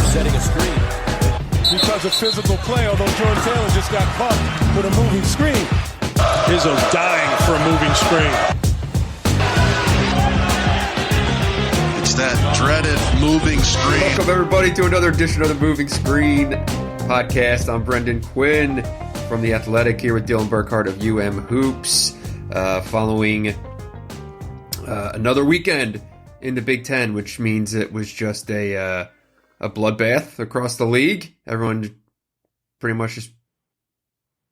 setting a screen. Because of physical play, although Jordan Taylor just got caught with a moving screen. Izzo's dying for a moving screen. It's that dreaded moving screen. Welcome, everybody, to another edition of the Moving Screen podcast. I'm Brendan Quinn from The Athletic, here with Dylan Burkhardt of Hoops, following another weekend in the Big Ten, which means it was just a bloodbath across the league. Everyone pretty much just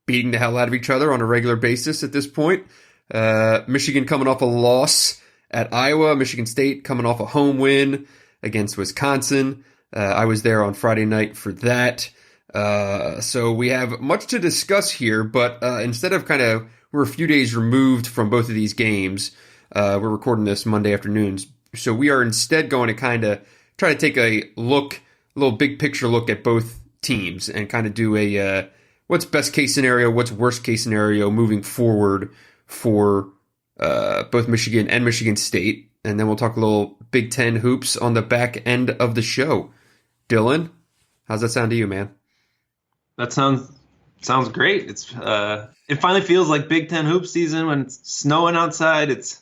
beating the hell out of each other on a regular basis at this point. Michigan coming off a loss at Iowa. Michigan State coming off a home win against Wisconsin. I was there on Friday night for that. So we have much to discuss here, but instead of we're a few days removed from both of these games. We're recording this Monday afternoons. So we are instead going to try to take a little big picture look at both teams and kind of do a what's best case scenario, what's worst case scenario moving forward for both Michigan and Michigan State. And then we'll talk a little Big Ten hoops on the back end of the show. Dylan, how's that sound to you, man? That sounds great. It's it finally feels like Big Ten hoop season when it's snowing outside. It's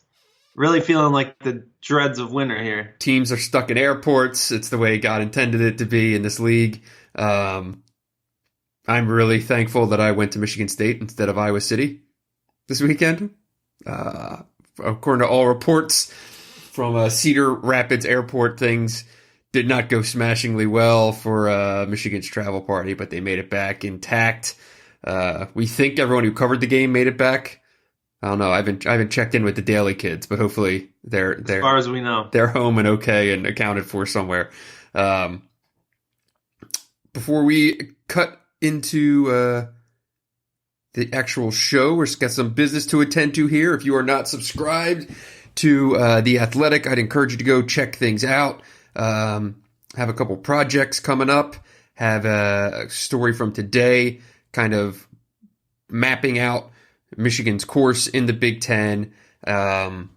really feeling like the dreads of winter here. Teams are stuck in airports. It's the way God intended it to be in this league. I'm really thankful that I went to Michigan State instead of Iowa City this weekend. According to all reports from Cedar Rapids Airport, things did not go smashingly well for Michigan's travel party, but they made it back intact. We think everyone who covered the game made it back. I don't know. I haven't checked in with the Daily kids, but hopefully they're as far as we know, they're home and okay and accounted for somewhere. Before we cut into the actual show, we've got some business to attend to here. If you are not subscribed to The Athletic, I'd encourage you to go check things out. Have a couple projects coming up. Have a story from today, kind of mapping out Michigan's course in the Big Ten, kind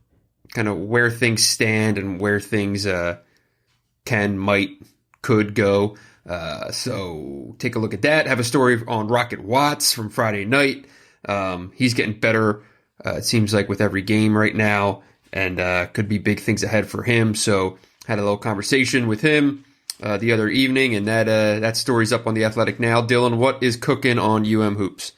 of where things stand and where things could go. So take a look at that. Have a story on Rocket Watts from Friday night. He's getting better, it seems like, with every game right now, and could be big things ahead for him. So had a little conversation with him the other evening, and that story's up on The Athletic now. Dylan, what is cooking on Hoops?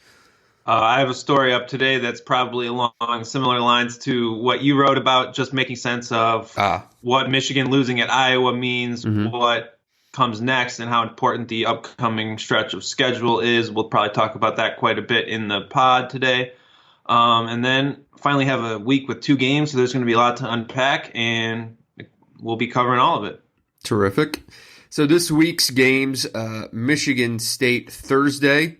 I have a story up today that's probably along similar lines to what you wrote about, just making sense of what Michigan losing at Iowa means, what comes next, and how important the upcoming stretch of schedule is. We'll probably talk about that quite a bit in the pod today. And then finally have a week with 2 games, so there's going to be a lot to unpack, and we'll be covering all of it. Terrific. So this week's games, Michigan State Thursday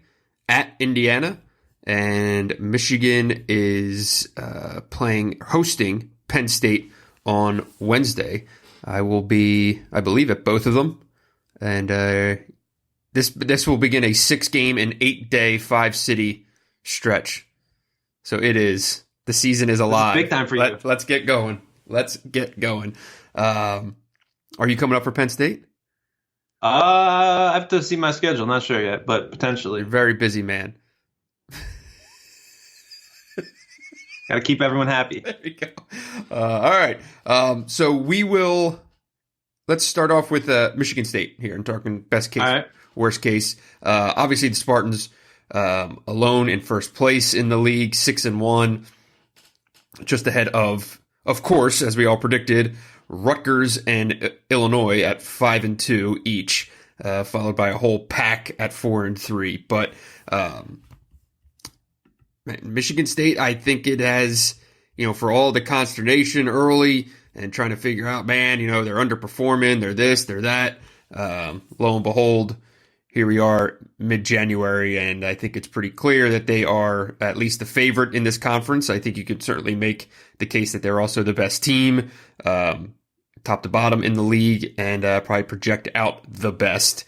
at Indiana. And Michigan is hosting Penn State on Wednesday. I will be, I believe, at both of them. And this will begin a 6-game and 8-day 5-city stretch. So it is. The season is alive. Big time for you. Let's get going. Are you coming up for Penn State? I have to see my schedule. Not sure yet, but potentially. You're a very busy man. Got to keep everyone happy. There you go. All right. So let's start off with Michigan State here and talking best case, right. Worst case. Obviously, the Spartans alone in first place in the league, 6-1, just ahead of course, as we all predicted, Rutgers and Illinois at 5-2 each, followed by a whole pack at 4-3. But Michigan State, I think it has, for all the consternation early and trying to figure out, they're underperforming, they're this, they're that. Lo and behold, here we are mid-January, and I think it's pretty clear that they are at least the favorite in this conference. I think you could certainly make the case that they're also the best team, top to bottom in the league, and probably project out the best.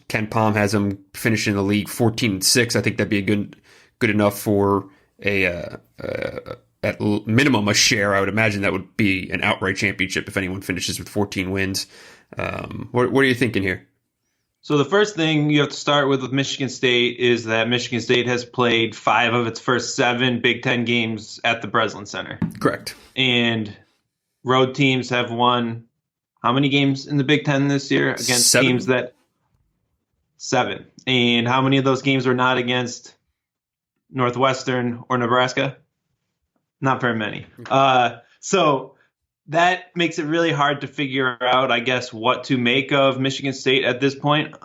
Ken Pom has them finishing the league 14-6. I think that'd be good enough for a at minimum a share. I would imagine that would be an outright championship if anyone finishes with 14 wins. What are you thinking here? So the first thing you have to start with Michigan State is that Michigan State has played 5 of its first 7 Big Ten games at the Breslin Center. Correct. And road teams have won how many games in the Big Ten this year against 7. teams that 7? And how many of those games were not against Northwestern or Nebraska? Not very many. So that makes it really hard to figure out, I guess, what to make of Michigan State at this point,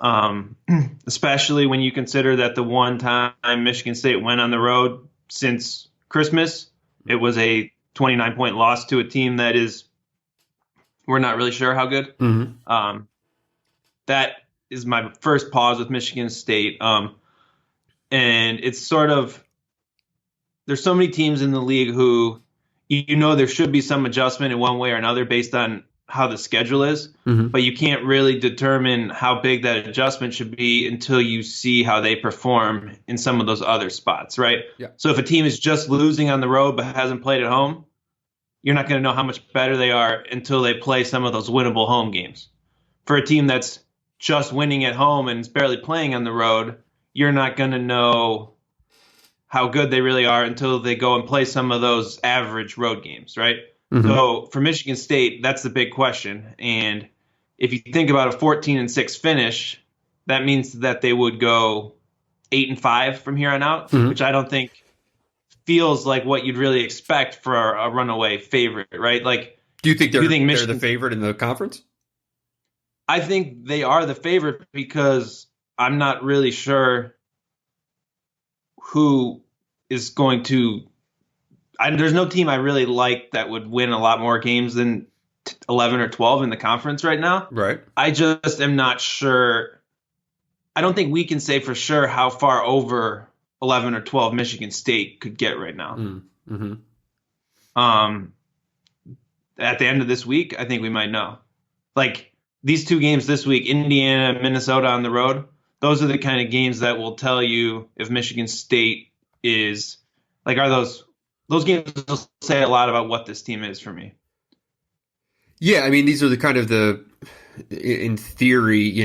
especially when you consider that the one time Michigan State went on the road since Christmas, it was a 29-point loss to a team that is, we're not really sure how good. Mm-hmm. That is my first pause with Michigan State. And it's sort of, there's so many teams in the league who, there should be some adjustment in one way or another based on how the schedule is, but you can't really determine how big that adjustment should be until you see how they perform in some of those other spots, right? Yeah. So if a team is just losing on the road but hasn't played at home, you're not going to know how much better they are until they play some of those winnable home games. For a team that's just winning at home and is barely playing on the road, you're not going to know how good they really are until they go and play some of those average road games, right? Mm-hmm. So for Michigan State, that's the big question. And if you think about a 14-6 finish, that means that they would go 8-5 from here on out, which I don't think feels like what you'd really expect for a runaway favorite, right? Like, do you think they're the favorite in the conference? I think they are the favorite because I'm not really sure who is going to. There's no team I really like that would win a lot more games than 11 or 12 in the conference right now. Right. I just am not sure. I don't think we can say for sure how far over 11 or 12 Michigan State could get right now. Mm-hmm. At the end of this week, I think we might know. Like these 2 games this week, Indiana, Minnesota on the road, those are the kind of games that will tell you if Michigan State is like, are those games will say a lot about what this team is for me. Yeah, I mean, these are the kind of in theory,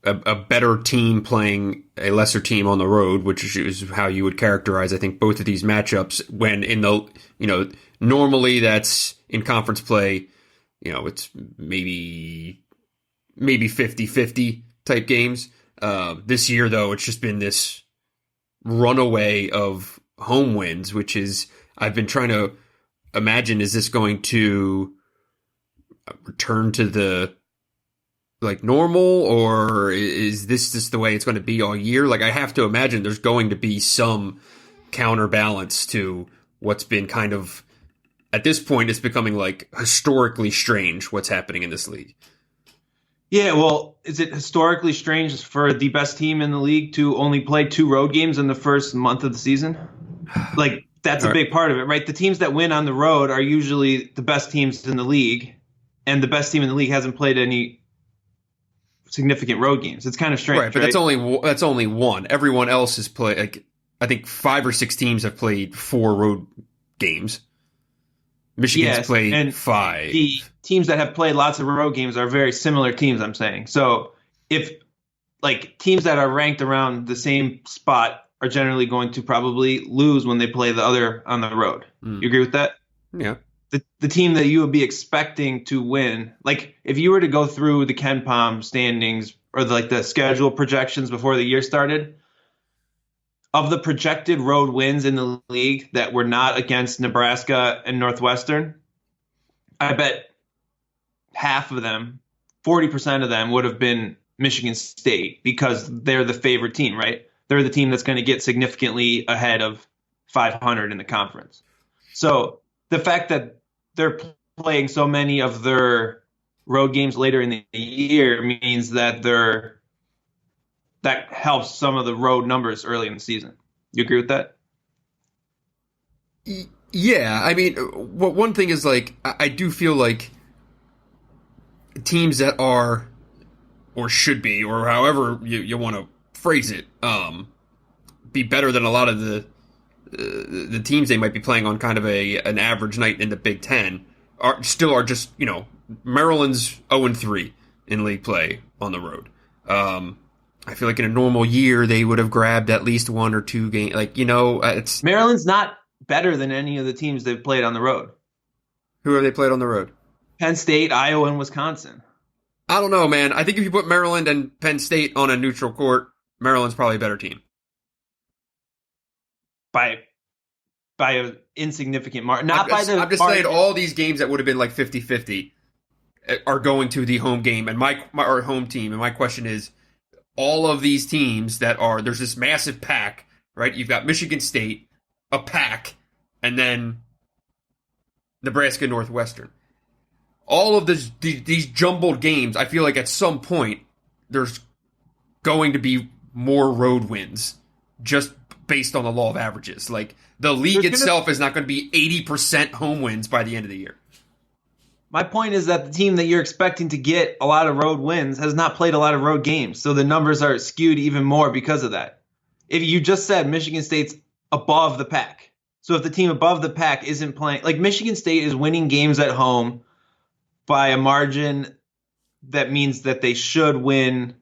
a better team playing a lesser team on the road, which is how you would characterize, I think, both of these matchups. When in the, normally that's in conference play, it's maybe 50-50 type games. This year, though, it's just been this runaway of home wins, which is, I've been trying to imagine, is this going to return to the normal, or is this just the way it's going to be all year? Like, I have to imagine there's going to be some counterbalance to what's been kind of, at this point, it's becoming like historically strange what's happening in this league. Yeah, well, is it historically strange for the best team in the league to only play 2 road games in the first month of the season? Like, that's a big part of it, right? The teams that win on the road are usually the best teams in the league, and the best team in the league hasn't played any significant road games. It's kind of strange, right? But that's only one. Everyone else has played. Like, I think 5 or 6 teams have played 4 road games. Michigan's played 5. The teams that have played lots of road games are very similar teams, I'm saying. So if teams that are ranked around the same spot are generally going to probably lose when they play the other on the road. You agree with that? Yeah. The team that you would be expecting to win, like if you were to go through the KenPom standings or the schedule projections before the year started, of the projected road wins in the league that were not against Nebraska and Northwestern, I bet half of them, 40% of them, would have been Michigan State because they're the favorite team, right? They're the team that's going to get significantly ahead of 500 in the conference. So the fact that they're playing so many of their road games later in the year means that that helps some of the road numbers early in the season. You agree with that? Yeah. I mean, one thing is, I do feel like teams that are, or should be, or however you want to phrase it, be better than a lot of the teams they might be playing on kind of an average night in the Big Ten are just, Maryland's 0-3 in league play on the road. I feel like in a normal year they would have grabbed at least one or two games. It's Maryland's not better than any of the teams they've played on the road. Who have they played on the road? Penn State, Iowa, and Wisconsin. I don't know, man. I think if you put Maryland and Penn State on a neutral court, Maryland's probably a better team. By an insignificant margin. I'm just saying all these games that would have been like 50-50 are going to the home game and our home team. And my question is, all of these teams there's this massive pack, right? You've got Michigan State, a pack, and then Nebraska Northwestern. All of these jumbled games, I feel like at some point there's going to be more road wins just based on the law of averages. Like, the league itself is not going to be 80% home wins by the end of the year. My point is that the team that you're expecting to get a lot of road wins has not played a lot of road games, so the numbers are skewed even more because of that. If you just said Michigan State's above the pack, so if the team above the pack isn't playing, like Michigan State is winning games at home by a margin that means that they should win,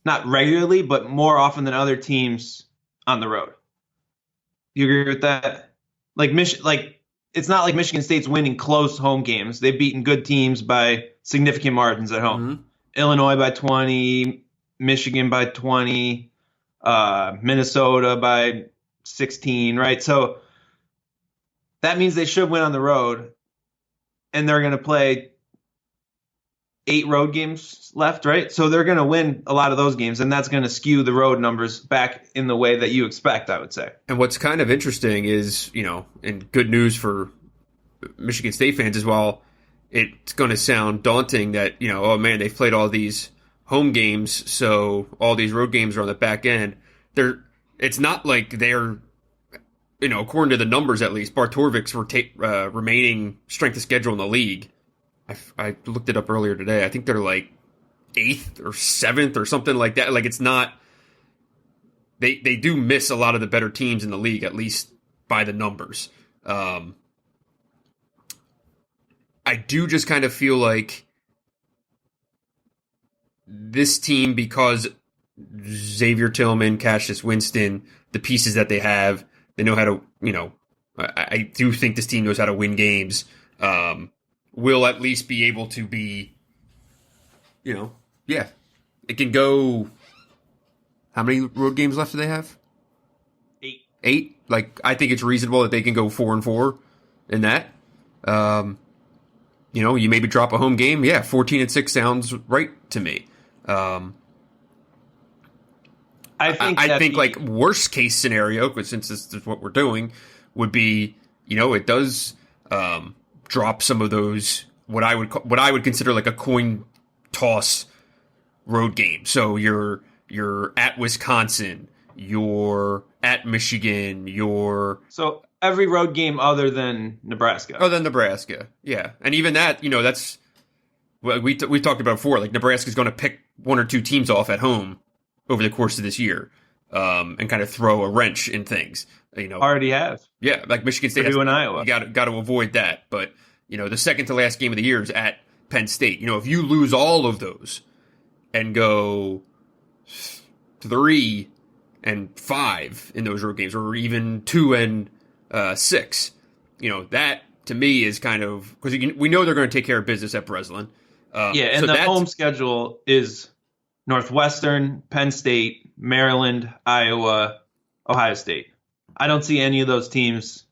not regularly, but more often than other teams on the road. You agree with that? It's not like Michigan State's winning close home games. They've beaten good teams by significant margins at home. Mm-hmm. Illinois by 20, Michigan by 20, Minnesota by 16, right? So that means they should win on the road, and they're going to play 8 road games left, right? So they're going to win a lot of those games, and that's going to skew the road numbers back in the way that you expect, I would say. And what's kind of interesting is, and good news for Michigan State fans as well, it's going to sound daunting that, oh man, they've played all these home games, so all these road games are on the back end. It's not like they're, according to the numbers at least, Bartorvik's remaining strength of schedule in the league. I looked it up earlier today. I think they're like 8th or 7th or something like that. Like, it's not. They do miss a lot of the better teams in the league, at least by the numbers. I do just kind of feel like this team, because Xavier Tillman, Cassius Winston, the pieces that they have, they know how to. I do think this team knows how to win games. Will at least be able to be, it can go. How many road games left do they have? 8. 8? Like, I think it's reasonable that they can go 4-4 in that. You maybe drop a home game. Yeah, 14-6 sounds right to me. I think like worst case scenario, because since this is what we're doing, would be, it does drop some of those what I would consider like a coin toss road game. So you're at Wisconsin, you're at Michigan, so every road game other than Nebraska. Yeah, and even that, that's what we talked about before. Like, Nebraska's going to pick one or two teams off at home over the course of this year, and kind of throw a wrench in things. Already have. Yeah, like Michigan State in Iowa. You got to avoid that. But the second to last game of the year is at Penn State. If you lose all of those and go 3-5 in those road games, or even 2-6, that to me is kind of, because we know they're going to take care of business at Breslin. And the home schedule is Northwestern, Penn State, Maryland, Iowa, Ohio State. I don't see any of those teams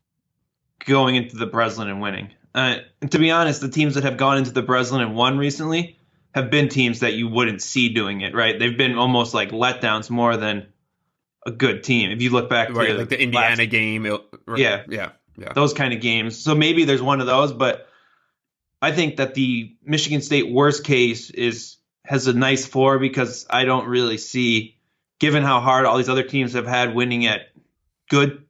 going into the Breslin and winning. To be honest, the teams that have gone into the Breslin and won recently have been teams that you wouldn't see doing it, right? They've been almost like letdowns more than a good team. If you look back to like the Indiana game. Yeah. Those kind of games. So maybe there's one of those, but I think that the Michigan State worst case has a nice floor, because I don't really see, given how hard all these other teams have had winning at good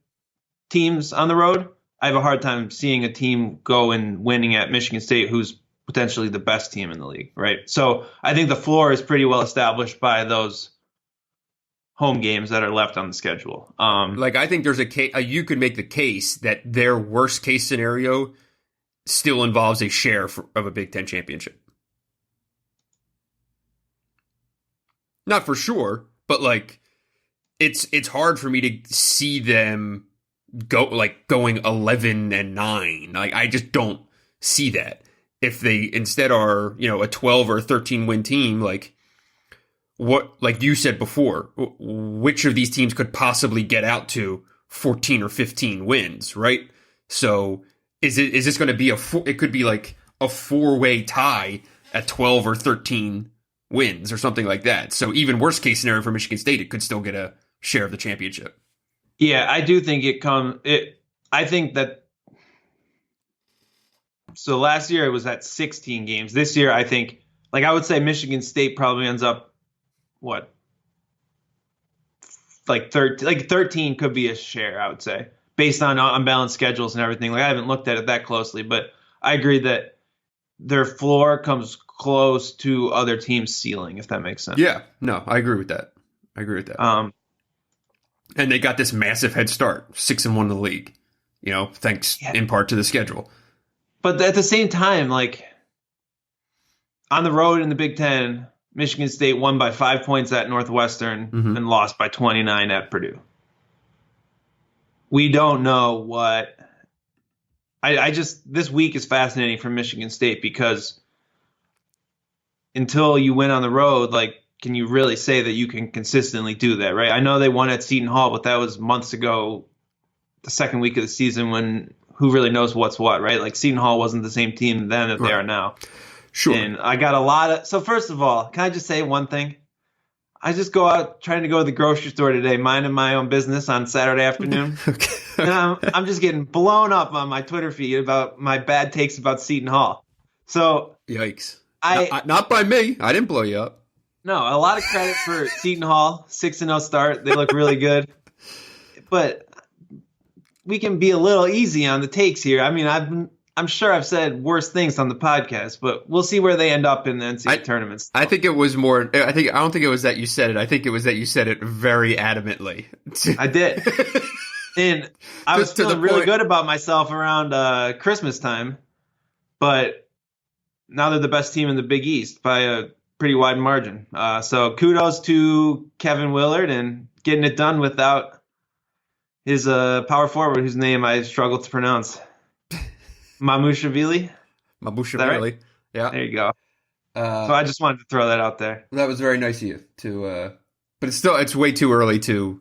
teams on the road, I have a hard time seeing a team go and winning at Michigan State, who's potentially the best team in the league, right? So I think the floor is pretty well established by those home games that are left on the schedule. I think there's a case, you could make the case that their worst case scenario still involves a share of a Big Ten championship. Not for sure, but it's hard for me to see them going 11-9. I just don't see that. If they instead are, a 12 or 13 win team, what, like you said before, which of these teams could possibly get out to 14 or 15 wins, right? So is this going to be it could be like a 4-way tie at 12 or 13 wins or something like that. So even worst case scenario for Michigan State, it could still get a share of the championship. Yeah, I do think I think that. So last year it was at 16 games. This year, I think, I would say Michigan State probably ends up, 13 could be a share, I would say, based on unbalanced schedules and everything. I haven't looked at it that closely, but I agree that their floor comes close to other teams' ceiling, if that makes sense. Yeah, no, I agree with that. And they got this massive head start, 6-1 in the league, thanks in part to the schedule. But at the same time, on the road in the Big Ten, Michigan State won by 5 points at Northwestern and lost by 29 at Purdue. We don't know what. This week is fascinating for Michigan State because until you win on the road, can you really say that you can consistently do that, right? I know they won at Seton Hall, but that was months ago, the second week of the season when who really knows what's what, right? Seton Hall wasn't the same team then that they are now. Sure. And I got a lot of. So first of all, can I just say one thing? I just go out trying to go to the grocery store today, minding my own business on Saturday afternoon. Okay. And I'm just getting blown up on my Twitter feed about my bad takes about Seton Hall. So yikes. Not by me. I didn't blow you up. No, a lot of credit for Seton Hall, 6-0 start. They look really good. But we can be a little easy on the takes here. I mean, I'm sure I've said worse things on the podcast, but we'll see where they end up in the NCAA tournaments. I think it was more. I don't think it was that you said it. I think it was that you said it very adamantly. I did, and I was feeling really good about myself around Christmas time. But now they're the best team in the Big East by a pretty wide margin. So kudos to Kevin Willard and getting it done without his power forward, whose name I struggle to pronounce. Mamushvili? Right? Yeah. There you go. So I just wanted to throw that out there. That was very nice of you but it's way too early to.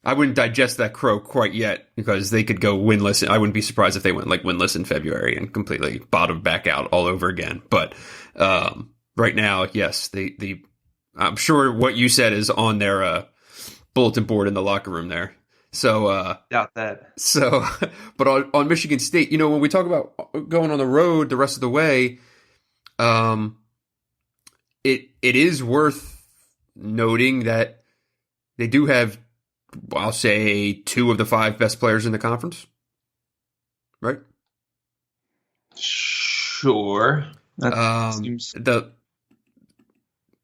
I wouldn't digest that crow quite yet because they could go winless. I wouldn't be surprised if they went winless in February and completely bottomed back out all over again. But right now, yes, I'm sure what you said is on their bulletin board in the locker room there. So doubt that. So, but on Michigan State, when we talk about going on the road the rest of the way, it is worth noting that they do have, I'll say, 2 of the 5 best players in the conference, right? Sure. That seems.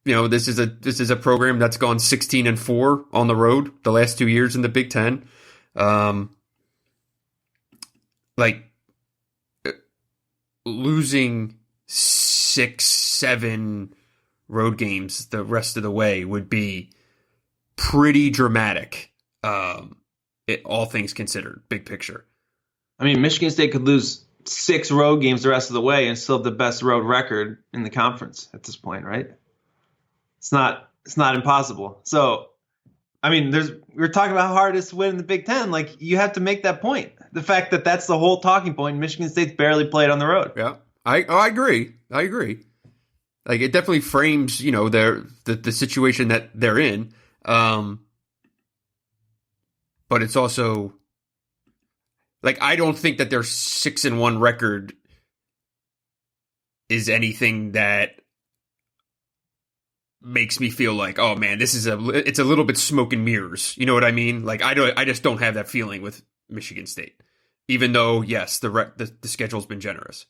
This is a program that's gone 16-4 on the road the last 2 years in the Big Ten. Losing 6-7 road games the rest of the way would be pretty dramatic. All things considered, big picture. I mean, Michigan State could lose 6 road games the rest of the way and still have the best road record in the conference at this point, right? It's not impossible. So, I mean, we're talking about how hard it is to win in the Big Ten. You have to make that point. The fact that that's the whole talking point. Michigan State's barely played on the road. Yeah, I agree. It definitely frames, the situation that they're in. But it's also I don't think that their 6-1 record is anything that makes me feel oh man, it's a little bit smoke and mirrors. You know what I mean? I just don't have that feeling with Michigan State, even though yes, the schedule's been generous.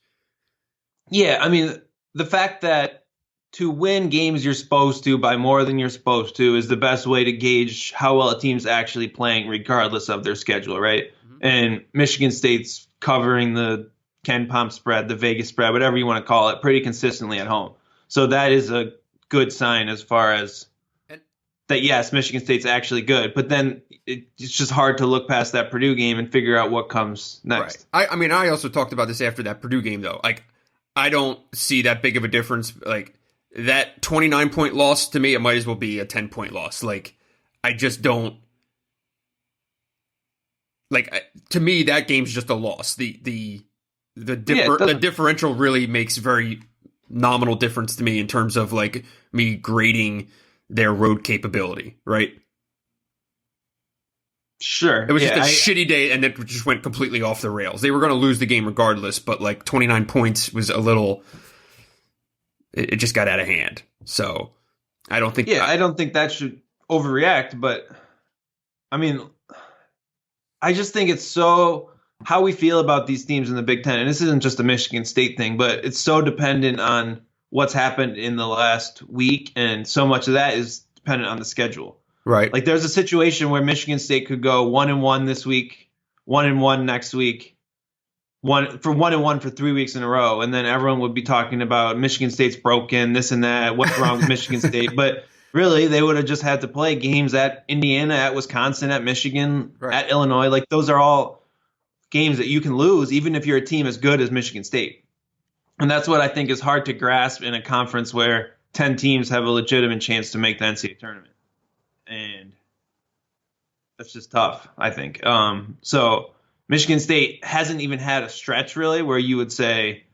Yeah, I mean the fact that to win games you're supposed to by more than you're supposed to is the best way to gauge how well a team's actually playing, regardless of their schedule, right? Mm-hmm. And Michigan State's covering the Ken Palm spread, the Vegas spread, whatever you want to call it, pretty consistently at home. So that is a good sign as far as that, yes, Michigan State's actually good. But then it's just hard to look past that Purdue game and figure out what comes next. Right. I also talked about this after that Purdue game, though. Like, I don't see that big of a difference. Like, that 29-point loss, to me, it might as well be a 10-point loss. Like, I just don't. Like, to me, that game's just a loss. The differential really makes very nominal difference to me in terms of, like, me grading their road capability, right? Sure. It was just a shitty day, and it just went completely off the rails. They were going to lose the game regardless, but, like, 29 points was a little. It just got out of hand. So I don't think. I don't think that should overreact, but I mean, I just think it's so how we feel about these teams in the Big Ten, and this isn't just a Michigan State thing, but it's so dependent on what's happened in the last week, and so much of that is dependent on the schedule. Right. Like, there's a situation where Michigan State could go 1-1 this week, 1-1 next week, 1-1 for 3 weeks in a row, and then everyone would be talking about Michigan State's broken, this and that, what's wrong with Michigan State. But really, they would have just had to play games at Indiana, at Wisconsin, at Michigan, at Illinois. Like, those are all games that you can lose, even if you're a team as good as Michigan State. And that's what I think is hard to grasp in a conference where 10 teams have a legitimate chance to make the NCAA tournament. And that's just tough, I think. So Michigan State hasn't even had a stretch, really, where you would say,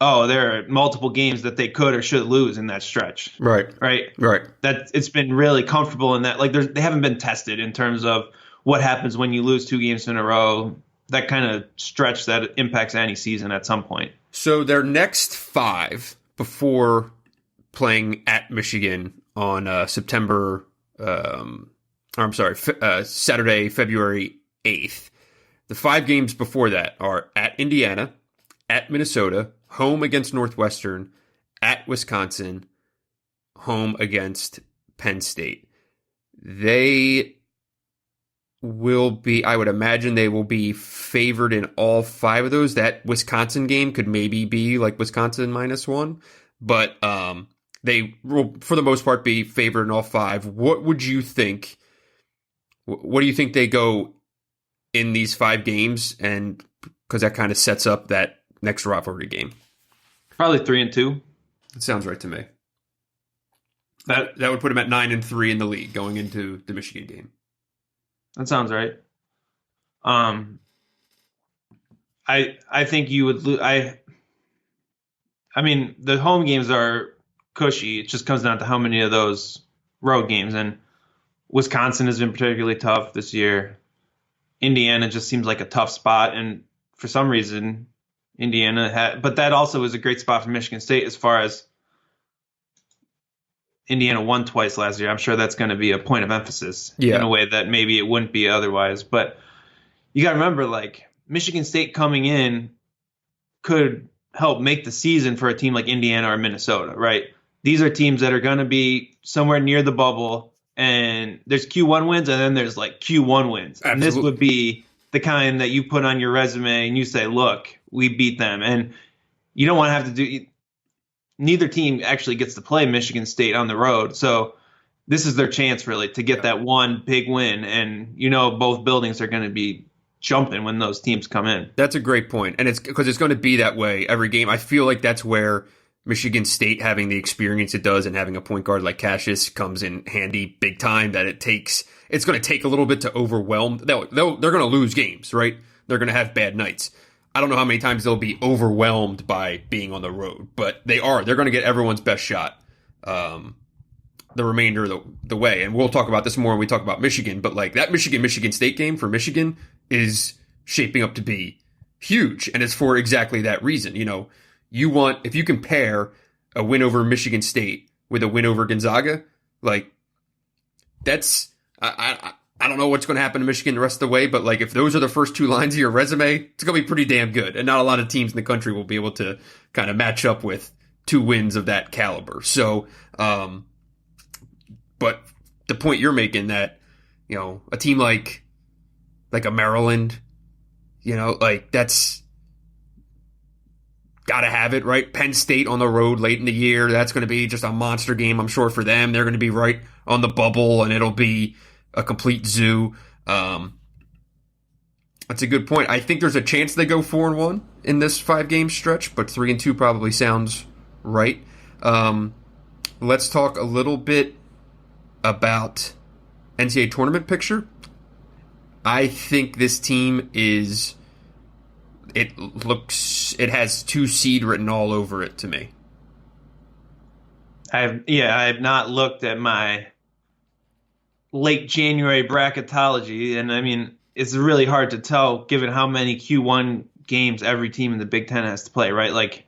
oh, there are multiple games that they could or should lose in that stretch. Right. That it's been really comfortable in that. Like, they haven't been tested in terms of what happens when you lose 2 games in a row. That kind of stretch that impacts any season at some point. So their next 5 before playing at Michigan on Saturday, February 8th. The 5 games before that are at Indiana, at Minnesota, home against Northwestern, at Wisconsin, home against Penn State. They will be, I would imagine they will be favored in all 5 of those. That Wisconsin game could maybe be like Wisconsin -1, but they will, for the most part, be favored in all 5. What would you think? What do you think they go in these 5 games? And because that kind of sets up that next rivalry game. Probably 3-2. It sounds right to me. That would put them at 9-3 in the league going into the Michigan game. That sounds right. I think you would lose. I mean, the home games are cushy. It just comes down to how many of those road games. And Wisconsin has been particularly tough this year. Indiana just seems like a tough spot, and for some reason, Indiana had. But that also is a great spot for Michigan State as far as Indiana won twice last year. I'm sure that's going to be a point of emphasis in a way that maybe it wouldn't be otherwise. But you got to remember, like, Michigan State coming in could help make the season for a team like Indiana or Minnesota, right? These are teams that are going to be somewhere near the bubble, and there's Q1 wins, and then there's like Q1 wins. Absolutely. And this would be the kind that you put on your resume and you say, look, we beat them. And you don't want to have to do – neither team actually gets to play Michigan State on the road. So this is their chance, really, to get that one big win. And, both buildings are going to be jumping when those teams come in. That's a great point. And it's because it's going to be that way every game. I feel like that's where Michigan State, having the experience it does and having a point guard like Cassius, comes in handy big time. That it's going to take a little bit to overwhelm. They're going to lose games, right? They're going to have bad nights. I don't know how many times they'll be overwhelmed by being on the road, but they are. They're going to get everyone's best shot the remainder of the way. And we'll talk about this more when we talk about Michigan, but like that Michigan State game for Michigan is shaping up to be huge. And it's for exactly that reason. If you compare a win over Michigan State with a win over Gonzaga, like that's, I don't know what's going to happen to Michigan the rest of the way, but like if those are the first 2 lines of your resume, it's going to be pretty damn good. And not a lot of teams in the country will be able to kind of match up with 2 wins of that caliber. So, but the point you're making that, a team like a Maryland, that's got to have it, right? Penn State on the road late in the year. That's going to be just a monster game, I'm sure, for them. They're going to be right on the bubble, and it'll be a complete zoo. That's a good point. I think there's a chance they go 4-1 in this 5-game stretch, but 3-2 probably sounds right. Let's talk a little bit about NCAA tournament picture. I think this team it has 2 seed written all over it to me. I have not looked at my late January bracketology, and I mean, it's really hard to tell given how many Q1 games every team in the Big Ten has to play, right? Like,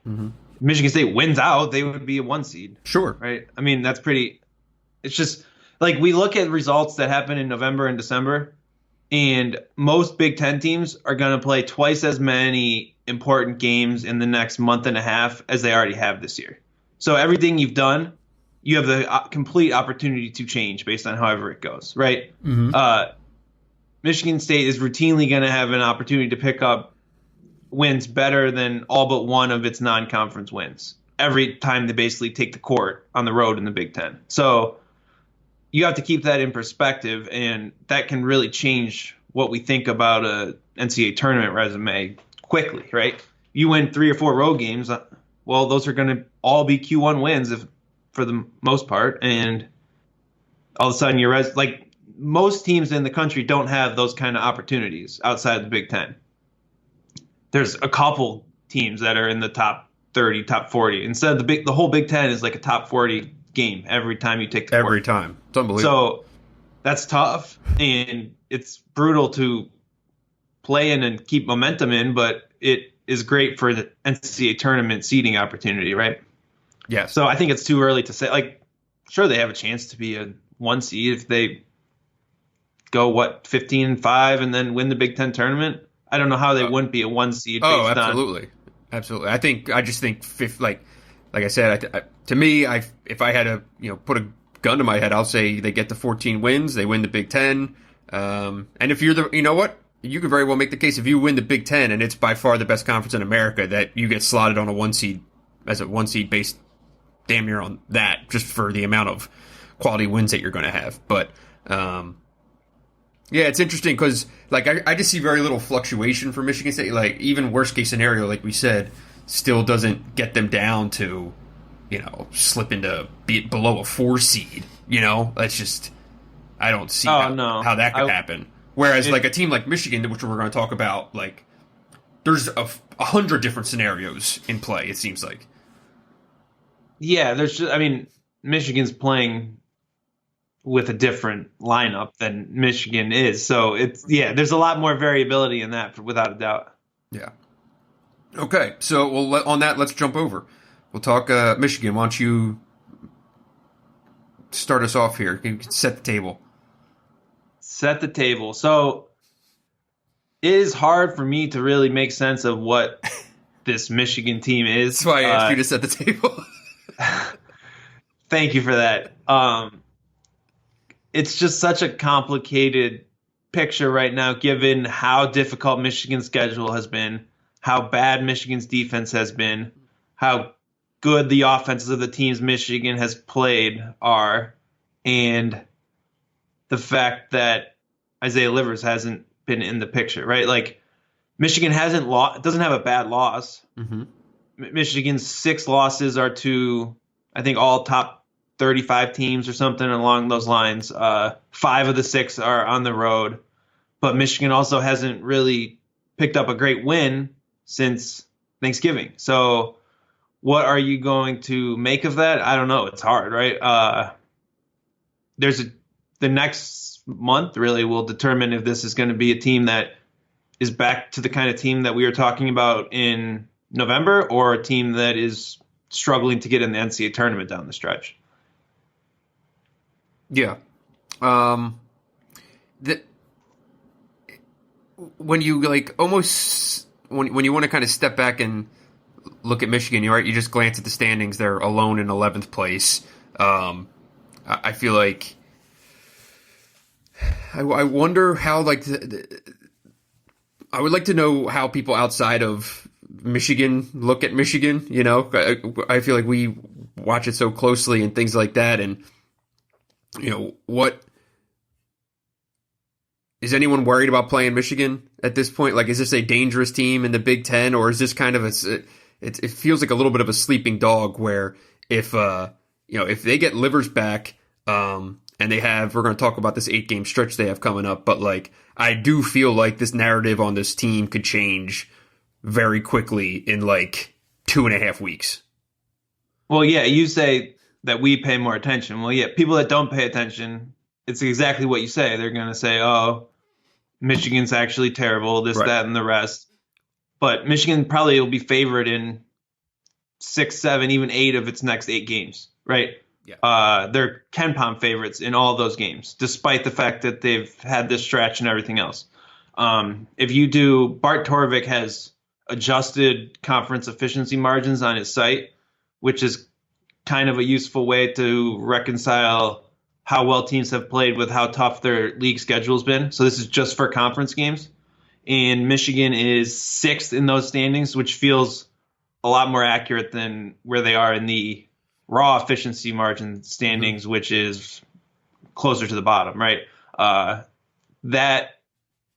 Michigan State wins out, they would be a 1 seed. Sure. Right? I mean, it's just, like, we look at results that happen in November and December, and most Big Ten teams are going to play twice as many important games in the next month and a half as they already have this year. So everything you've done, you have the complete opportunity to change based on however it goes, right? Michigan State is routinely going to have an opportunity to pick up wins better than all but one of its non-conference wins every time they basically take the court on the road in the Big Ten. So you have to keep that in perspective, and that can really change what we think about a NCAA tournament resume quickly, right? You win 3 or 4 road games, well, those are going to all be Q1 wins for the most part, and all of a sudden like most teams in the country don't have those kind of opportunities outside the Big Ten. There's a couple teams that are in the top 30, top 40. Instead, the whole Big Ten is like a top 40 game every time you take the court. Every time. It's unbelievable. So that's tough, and it's brutal to play in and keep momentum in, but it is great for the NCAA tournament seeding opportunity, right? Yeah. So I think it's too early to say. Like, sure, they have a chance to be a 1 seed if they go 15-5 and then win the Big Ten tournament. I don't know how they wouldn't be a 1 seed. Absolutely. I just think fifth, like I said, to me, if I had to put a gun to my head, I'll say they get to 14 wins, they win the Big Ten, and if you're you could very well make the case if you win the Big Ten and it's by far the best conference in America that you get slotted on a 1 seed as a 1 seed based damn near on that, just for the amount of quality wins that you're going to have. But yeah, it's interesting because I just see very little fluctuation for Michigan State. Like, even worst case scenario, like we said, still doesn't get them down to slip into below a 4 seed. That's just, I don't see how that could happen. Whereas like a team like Michigan, which we're going to talk about, like there's 100 different scenarios in play, it seems like. Yeah, Michigan's playing with a different lineup than Michigan is. So there's a lot more variability in that, without a doubt. Yeah. Okay, so on that, let's jump over. We'll talk Michigan. Why don't you start us off here? You can set the table. Set the table. So it is hard for me to really make sense of what this Michigan team is. That's why I asked you to set the table. Thank you for that. It's just such a complicated picture right now, given how difficult Michigan's schedule has been, how bad Michigan's defense has been, how good the offenses of the teams Michigan has played are, and the fact that Isaiah Livers hasn't been in the picture, right? Like, Michigan doesn't have a bad loss. Mm-hmm. Michigan's 6 losses are to, I think, all top 35 teams or something along those lines. 5 of the 6 are on the road, but Michigan also hasn't really picked up a great win since Thanksgiving. So what are you going to make of that? I don't know. It's hard, right? The next month really will determine if this is going to be a team that is back to the kind of team that we were talking about in November, or a team that is struggling to get in the NCAA tournament down the stretch. Yeah. When you when you want to kind of step back and look at Michigan, you're right. You just glance at the standings; they're alone in 11th place. I feel like I wonder how I would like to know how people outside of Michigan look at Michigan. You know, I feel like we watch it so closely and things like that. And, you know, what is anyone worried about playing Michigan at this point? Like, is this a dangerous team in the Big Ten, or is this kind of it feels like a little bit of a sleeping dog where if they get Livers back, and we're going to talk about this 8-game stretch they have coming up, but like, I do feel like this narrative on this team could change very quickly in like 2.5 weeks. Well, yeah, you say that we pay more attention. Well, yeah, people that don't pay attention, it's exactly what you say. They're going to say, oh, Michigan's actually terrible, this, right, that, and the rest. But Michigan probably will be favored in 6, 7, even 8 of its next 8 games, right? Yeah. They're KenPom favorites in all those games, despite the fact that they've had this stretch and everything else. If you do, Bart Torvik has adjusted conference efficiency margins on his site, which is kind of a useful way to reconcile how well teams have played with how tough their league schedule has been. So this is just for conference games. And Michigan is 6th in those standings, which feels a lot more accurate than where they are in the raw efficiency margin standings, which is closer to the bottom, right? That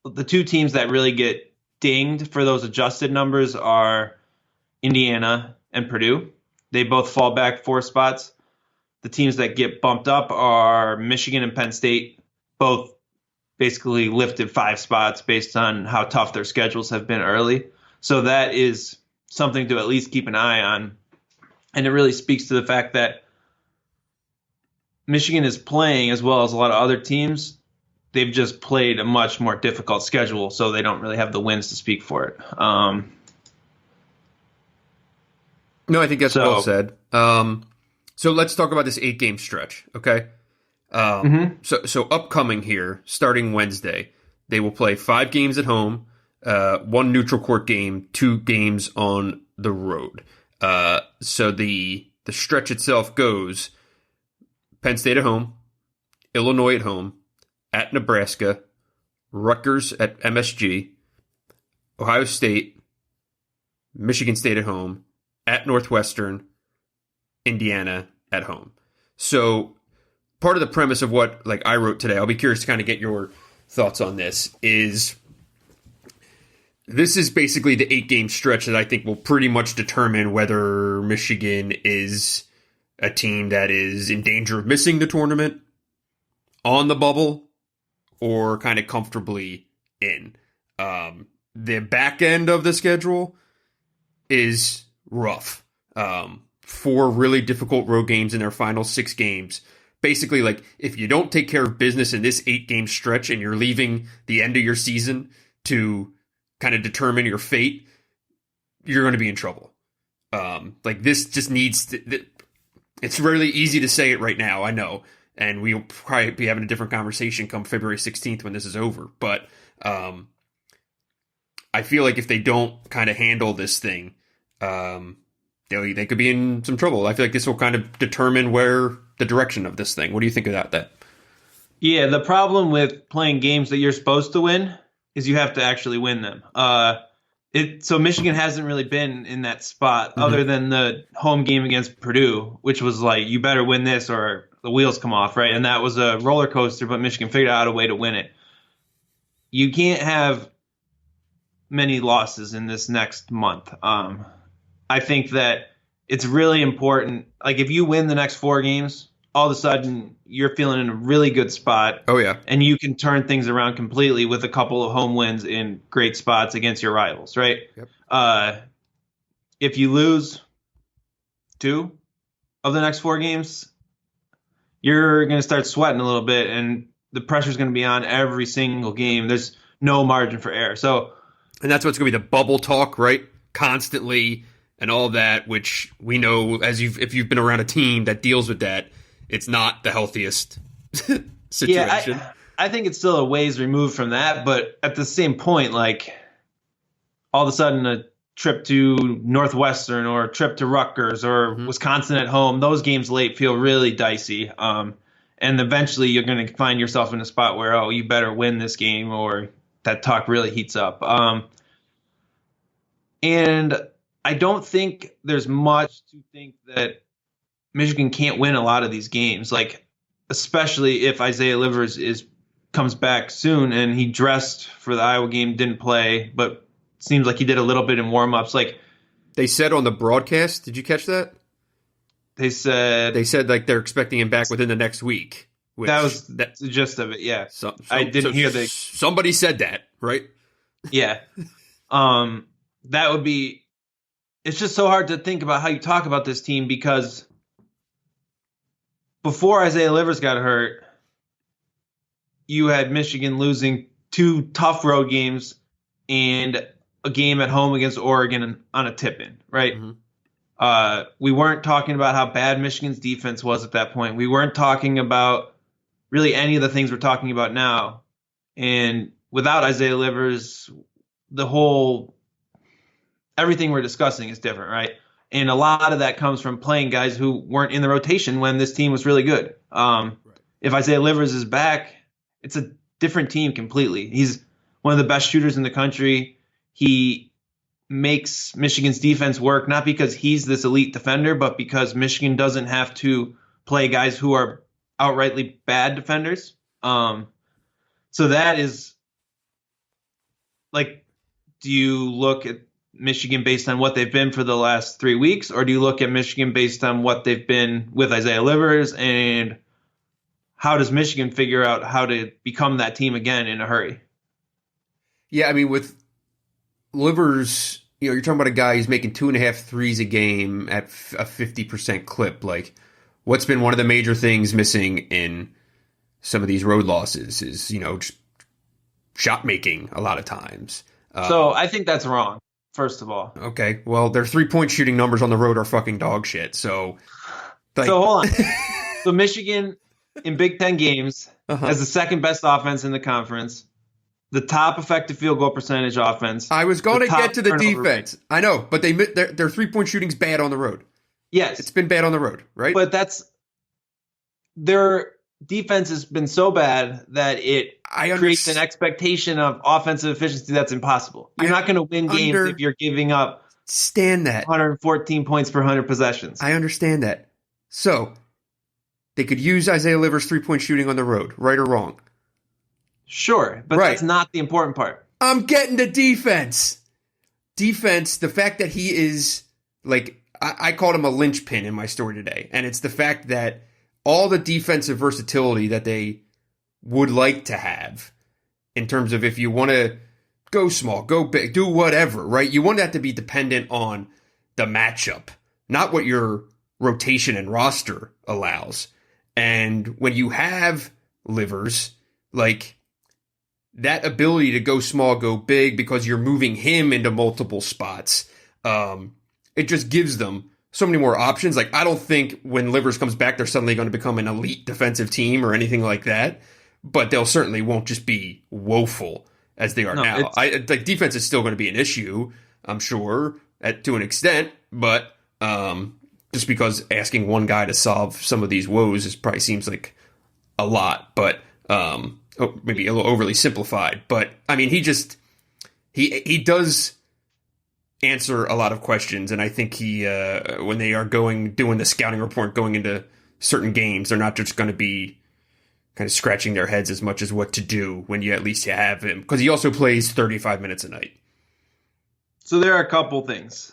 the two teams that really get dinged for those adjusted numbers are Indiana and Purdue. They both fall back 4 spots. The teams that get bumped up are Michigan and Penn State, both basically lifted 5 spots based on how tough their schedules have been early. So that is something to at least keep an eye on. And it really speaks to the fact that Michigan is playing, as well as a lot of other teams, they've just played a much more difficult schedule, so they don't really have the wins to speak for it. No, I think that's well said. So let's talk about this 8-game stretch, okay? So upcoming here, starting Wednesday, they will play 5 games at home, 1 neutral court game, 2 games on the road. So the stretch itself goes Penn State at home, Illinois at home, at Nebraska, Rutgers at MSG, Ohio State, Michigan State at home, at Northwestern, Indiana at home. So part of the premise of what I wrote today, I'll be curious to kind of get your thoughts on this, is this is basically the 8-game stretch that I think will pretty much determine whether Michigan is a team that is in danger of missing the tournament, on the bubble, or kind of comfortably in. The back end of the schedule is rough. 4 really difficult road games in their final 6 games. Basically, if you don't take care of business in this 8-game stretch and you're leaving the end of your season to kind of determine your fate, you're going to be in trouble. This just needs to... It's really easy to say it right now, I know. And we'll probably be having a different conversation come February 16th when this is over. But I feel like if they don't kind of handle this thing, they could be in some trouble. I feel like this will kind of determine where the direction of this thing. What do you think about that? Yeah, the problem with playing games that you're supposed to win is you have to actually win them. So Michigan hasn't really been in that spot other than the home game against Purdue, which was you better win this or the wheels come off, right? And that was a roller coaster, but Michigan figured out a way to win it. You can't have many losses in this next month. I think that it's really important. If you win the next 4 games, all of a sudden you're feeling in a really good spot. Oh, yeah. And you can turn things around completely with a couple of home wins in great spots against your rivals, right? Yep. If you lose 2 of the next 4 games, you're going to start sweating a little bit, and the pressure's going to be on every single game. There's no margin for error. And that's what's going to be the bubble talk, right? Constantly and all that, which we know if you've been around a team that deals with that, it's not the healthiest situation. Yeah, I think it's still a ways removed from that, but at the same point, all of a sudden trip to Northwestern or a trip to Rutgers or Wisconsin at home, those games late feel really dicey. And eventually you're going to find yourself in a spot where, oh, you better win this game or that talk really heats up. And I don't think there's much to think that Michigan can't win a lot of these games, like especially if Isaiah Livers comes back soon and he dressed for the Iowa game, didn't play, but seems like he did a little bit in warm-ups. Like they said on the broadcast, did you catch that? They said like they're expecting him back within the next week. That's the gist of it, yeah. I didn't hear the... Somebody said that, right? Yeah. That would be... It's just so hard to think about how you talk about this team because before Isaiah Livers got hurt, you had Michigan losing 2 tough road games and a game at home against Oregon on a tip-in, right? We weren't talking about how bad Michigan's defense was at that point. We weren't talking about really any of the things we're talking about now. And without Isaiah Livers, everything we're discussing is different, right? And a lot of that comes from playing guys who weren't in the rotation when this team was really good. If Isaiah Livers is back, it's a different team completely. He's one of the best shooters in the country. He makes Michigan's defense work, not because he's this elite defender, but because Michigan doesn't have to play guys who are outrightly bad defenders. So that is like, do you look at Michigan based on what they've been for the last 3 weeks, or do you look at Michigan based on what they've been with Isaiah Livers, and how does Michigan figure out how to become that team again in a hurry? Yeah, I mean, with Livers, you're talking about a guy who's making 2.5 threes a game at a 50% clip. Like, what's been one of the major things missing in some of these road losses is, just shot making a lot of times. So I think that's wrong, first of all. Okay, well, their 3-point shooting numbers on the road are fucking dog shit. So hold on. So Michigan in Big Ten games has the second best offense in the conference. The top effective field goal percentage offense. I was going to get to the defense. Rate. I know, but their 3-point shooting's bad on the road. Yes. It's been bad on the road, right? But their defense has been so bad that it creates an expectation of offensive efficiency that's impossible. You're not going to win games if you're giving up 114 points per 100 possessions. I understand that. So, they could use Isaiah Livers' 3-point shooting on the road, right or wrong? Sure, but that's not the important part. I'm getting to defense. Defense, the fact that he is, like, I called him a linchpin in my story today, and it's the fact that all the defensive versatility that they would like to have in terms of if you want to go small, go big, do whatever, right? You want that to be dependent on the matchup, not what your rotation and roster allows. And when you have Livers, like, that ability to go small, go big, because you're moving him into multiple spots, it just gives them so many more options. Like, I don't think when Livers comes back, they're suddenly going to become an elite defensive team or anything like that, but they'll certainly won't just be woeful as they are now. Like, defense is still going to be an issue, I'm sure, to an extent, but just because asking one guy to solve some of these woes probably seems like a lot, but maybe a little overly simplified. But I mean, he does answer a lot of questions, and I think he when they are doing the scouting report going into certain games, they're not just going to be kind of scratching their heads as much as what to do when you at least have him, because he also plays 35 minutes a night. So there are a couple things.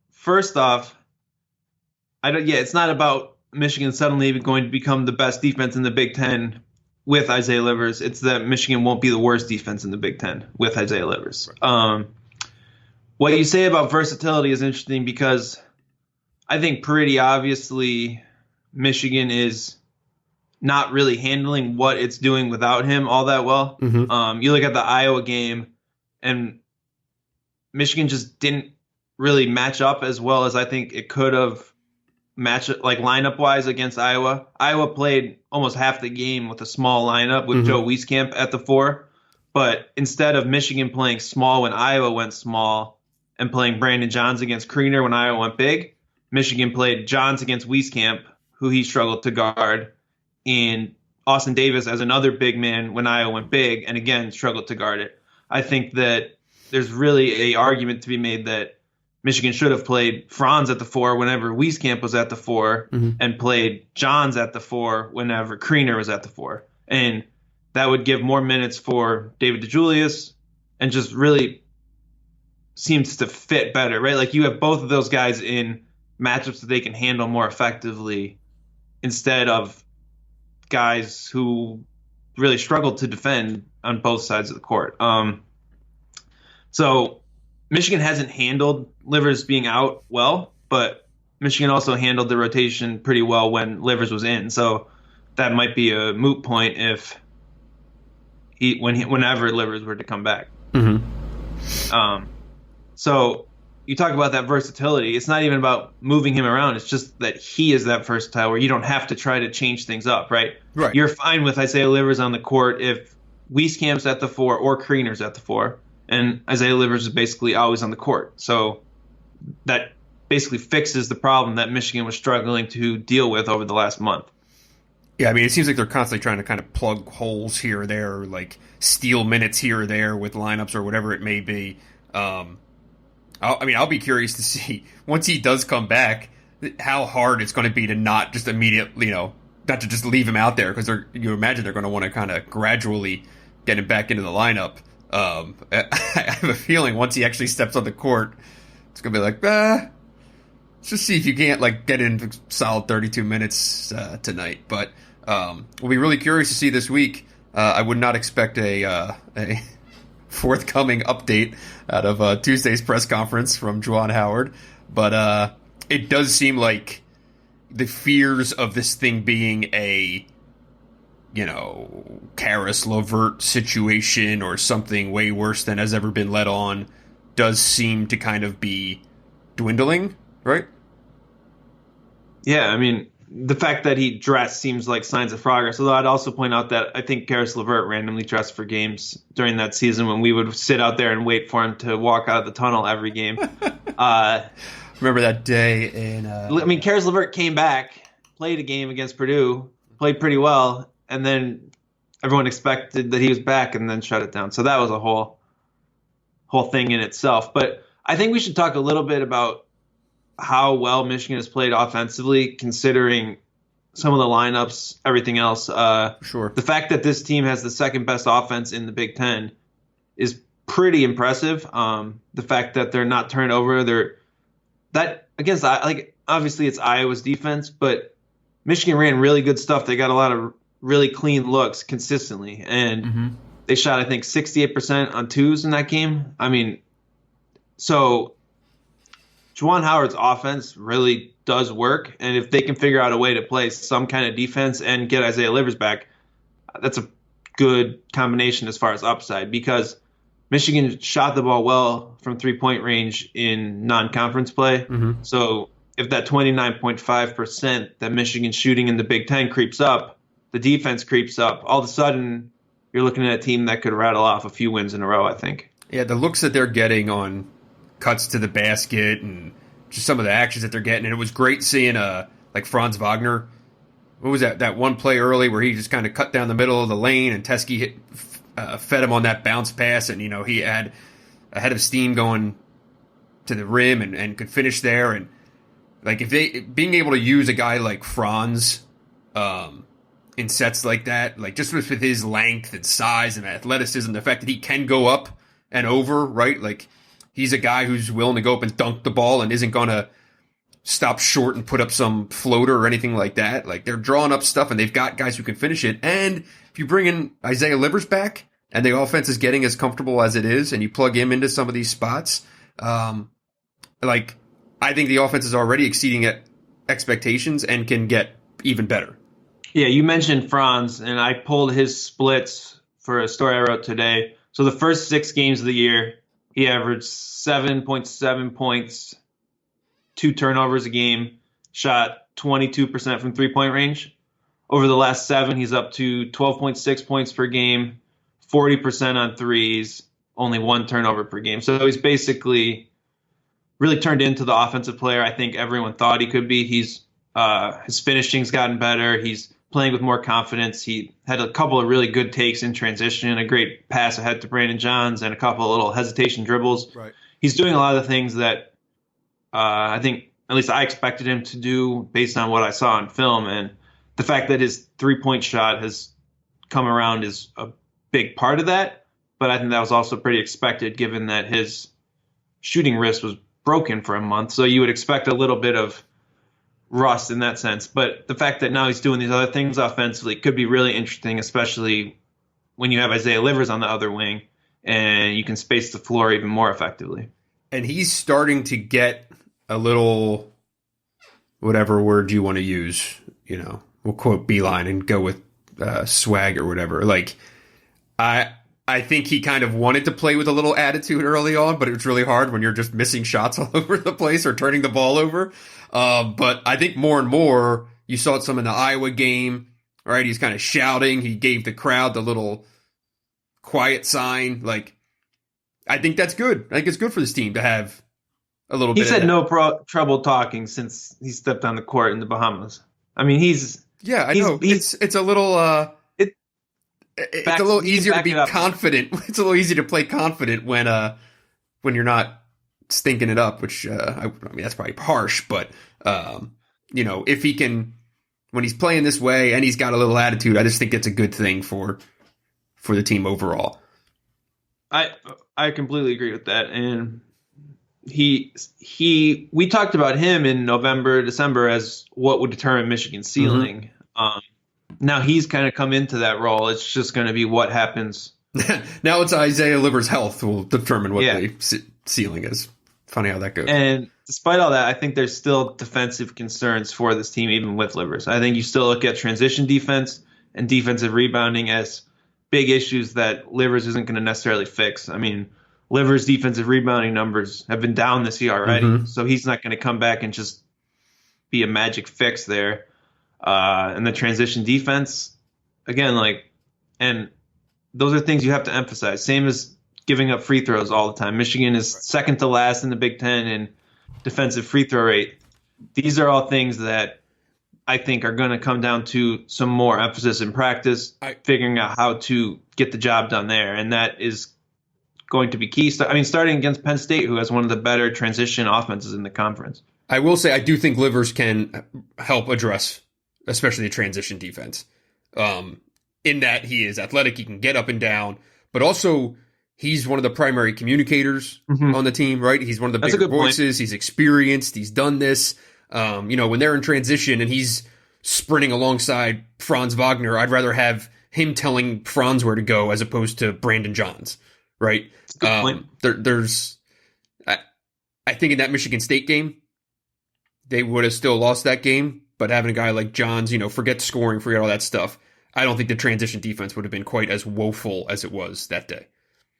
First off, it's not about Michigan suddenly going to become the best defense in the Big Ten with Isaiah Livers. It's that Michigan won't be the worst defense in the Big Ten with Isaiah Livers. What you say about versatility is interesting because I think pretty obviously Michigan is not really handling what it's doing without him all that well. You look at the Iowa game, and Michigan just didn't really match up as well as I think it could have matched, like lineup-wise, against Iowa. Iowa played almost half the game with a small lineup with Joe Wieskamp at the 4. But instead of Michigan playing small when Iowa went small, and playing Brandon Johns against Kriener when Iowa went big. Michigan played Johns against Wieskamp, who he struggled to guard, and Austin Davis as another big man when Iowa went big, and again struggled to guard it. I think that there's really a argument to be made that Michigan should have played Franz at the 4 whenever Wieskamp was at the 4, and played Johns at the 4 whenever Kriener was at the 4. And that would give more minutes for David DeJulius and just really seems to fit better, right? Like you have both of those guys in matchups that they can handle more effectively instead of guys who really struggled to defend on both sides of the court. So Michigan hasn't handled Livers being out well, but Michigan also handled the rotation pretty well when Livers was in. So that might be a moot point if whenever Livers were to come back. So you talk about that versatility. It's not even about moving him around. It's just that he is that versatile where you don't have to try to change things up, right? Right. You're fine with Isaiah Livers on the court if Wieskamp's at the 4 or Kriener's at the 4. And Isaiah Livers is basically always on the court. So that basically fixes the problem that Michigan was struggling to deal with over the last month. Yeah, I mean, it seems like they're constantly trying to kind of plug holes here or there, or like steal minutes here or there with lineups or whatever it may be. I'll be curious to see, once he does come back, how hard it's going to be to not just immediately, not to just leave him out there, because you imagine they're going to want to kind of gradually get him back into the lineup. I have a feeling once he actually steps on the court, it's going to be like, let's just see if you can't get in solid 32 minutes tonight. But we'll be really curious to see this week. I would not expect a forthcoming update out of Tuesday's press conference from Juwan Howard, but it does seem like the fears of this thing being a Karis LeVert situation or something way worse than has ever been let on does seem to kind of be dwindling, right? Yeah, I mean, the fact that he dressed seems like signs of progress. Although I'd also point out that I think Karis LeVert randomly dressed for games during that season when we would sit out there and wait for him to walk out of the tunnel every game. Remember that day in... Karis LeVert came back, played a game against Purdue, played pretty well, and then everyone expected that he was back and then shut it down. So that was a whole thing in itself. But I think we should talk a little bit about how well Michigan has played offensively, considering some of the lineups, everything else. Sure. The fact that this team has the second best offense in the Big Ten is pretty impressive. The fact that they're not turned over, obviously it's Iowa's defense, but Michigan ran really good stuff. They got a lot of really clean looks consistently, and they shot, I think, 68% on twos in that game. I mean, so Juwan Howard's offense really does work, and if they can figure out a way to play some kind of defense and get Isaiah Livers back, that's a good combination as far as upside, because Michigan shot the ball well from three-point range in non-conference play. So if that 29.5% that Michigan's shooting in the Big Ten creeps up, the defense creeps up, all of a sudden you're looking at a team that could rattle off a few wins in a row, I think. Yeah, the looks that they're getting on cuts to the basket and just some of the actions that they're getting. And it was great seeing Franz Wagner. What was that one play early where he just kind of cut down the middle of the lane and Teskey fed him on that bounce pass, and he had a head of steam going to the rim and could finish there. And being able to use a guy like Franz in sets like that, just with his length and size and athleticism, the fact that he can go up and over, right? He's a guy who's willing to go up and dunk the ball and isn't going to stop short and put up some floater or anything like that. They're drawing up stuff, and they've got guys who can finish it. And if you bring in Isaiah Livers back and the offense is getting as comfortable as it is, and you plug him into some of these spots, I think the offense is already exceeding expectations and can get even better. Yeah, you mentioned Franz, and I pulled his splits for a story I wrote today. So the first 6 games of the year, he averaged 7.7 points, 2 turnovers a game, shot 22% from three-point range. Over the last 7, he's up to 12.6 points per game, 40% on threes, only 1 turnover per game. So he's basically really turned into the offensive player I think everyone thought he could be. His finishing's gotten better. He's playing with more confidence. He had a couple of really good takes in transition, a great pass ahead to Brandon Johns, and a couple of little hesitation dribbles. Right. He's doing a lot of the things that I think, at least I expected him to do based on what I saw on film. And the fact that his three-point shot has come around is a big part of that. But I think that was also pretty expected given that his shooting wrist was broken for a month. So you would expect a little bit of rust in that sense. But the fact that now he's doing these other things offensively could be really interesting, especially when you have Isaiah Livers on the other wing and you can space the floor even more effectively. And he's starting to get a little, whatever word you want to use, we'll quote Beeline and go with swag or whatever. Like, I think he kind of wanted to play with a little attitude early on, but it was really hard when you're just missing shots all over the place or turning the ball over. But I think more and more, you saw it some in the Iowa game, right? He's kind of shouting. He gave the crowd the little quiet sign. Like, I think that's good. I think it's good for this team to have a little bit. He's had no trouble talking since he stepped on the court in the Bahamas. I mean, I know. It's a little, it's a little easier to be confident. It's a little easier to play confident when you're not stinking it up, which, I mean, that's probably harsh, but, if he can, when he's playing this way and he's got a little attitude, I just think it's a good thing for the team overall. I completely agree with that. And we talked about him in November, December as what would determine Michigan's ceiling. Mm-hmm. Now he's kind of come into that role. It's just going to be what happens. Now it's Isaiah Livers' health will determine what the ceiling is. Funny how that goes. And despite all that, I think there's still defensive concerns for this team, even with Livers. I think you still look at transition defense and defensive rebounding as big issues that Livers isn't going to necessarily fix. I mean, Livers' defensive rebounding numbers have been down this year already, so he's not going to come back and just be a magic fix there. And the transition defense, again, and those are things you have to emphasize. Same as giving up free throws all the time. Michigan is second to last in the Big Ten in defensive free throw rate. These are all things that I think are going to come down to some more emphasis in practice, figuring out how to get the job done there. And that is going to be key. I mean, starting against Penn State, who has one of the better transition offenses in the conference. I will say I do think Livers can help address especially the transition defense, in that he is athletic, he can get up and down, but also he's one of the primary communicators on the team, right? He's one of the bigger voices. Point. He's experienced. He's done this. When they're in transition and he's sprinting alongside Franz Wagner, I'd rather have him telling Franz where to go as opposed to Brandon Johns, right? I think in that Michigan State game, they would have still lost that game. But having a guy like Johns, forget scoring, forget all that stuff, I don't think the transition defense would have been quite as woeful as it was that day.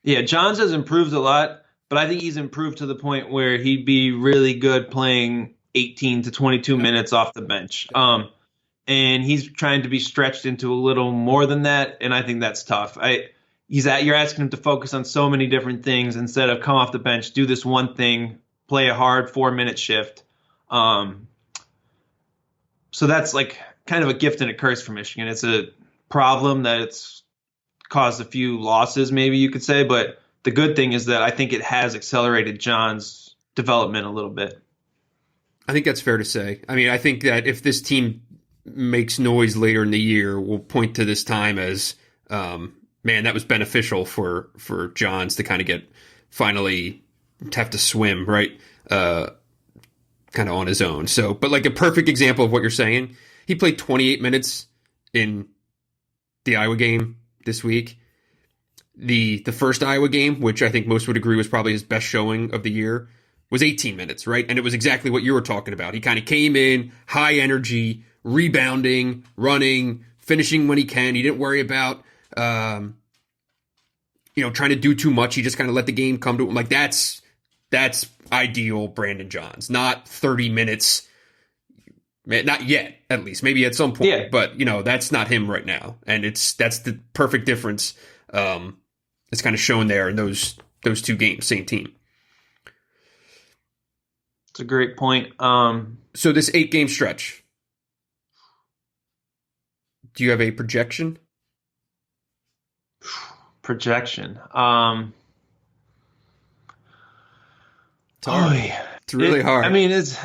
Yeah, Johns has improved a lot, but I think he's improved to the point where he'd be really good playing 18 to 22 minutes off the bench. And he's trying to be stretched into a little more than that, and I think that's tough. You're asking him to focus on so many different things instead of come off the bench, do this one thing, play a hard 4-minute shift. So that's kind of a gift and a curse for Michigan. It's a problem that it's caused a few losses, maybe you could say. But the good thing is that I think it has accelerated John's development a little bit. I think that's fair to say. I mean, I think that if this team makes noise later in the year, we'll point to this time as, that was beneficial for Johns to kind of finally have to swim, right? Kind of on his own. So, but a perfect example of what you're saying, he played 28 minutes in the Iowa game this week. The first Iowa game, which I think most would agree was probably his best showing of the year, was 18 minutes, right? And it was exactly what you were talking about. He kind of came in, high energy, rebounding, running, finishing when he can. He didn't worry about, trying to do too much. He just kind of let the game come to him. That's ideal Brandon Johns, not 30 minutes. Not yet, at least. Maybe at some point. Yeah. But, that's not him right now. And that's the perfect difference. It's kind of shown there in those two games, same team. It's a great point. So this 8-game stretch, do you have a projection? Projection. It's hard. It's really hard. I mean, it's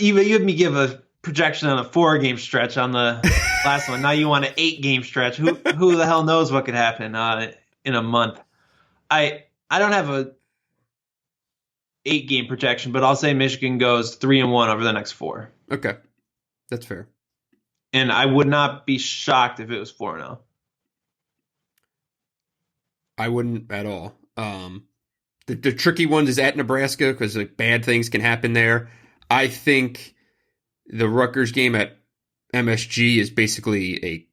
you had me give a projection on a 4-game stretch on the last one. Now you want an 8-game stretch. Who the hell knows what could happen in a month? I don't have a 8-game projection, but I'll say Michigan goes 3-1 over the next 4. Okay, that's fair. And I would not be shocked if it was 4-0. I wouldn't at all. The tricky one is at Nebraska because like, bad things can happen there. I think the Rutgers game at MSG is basically a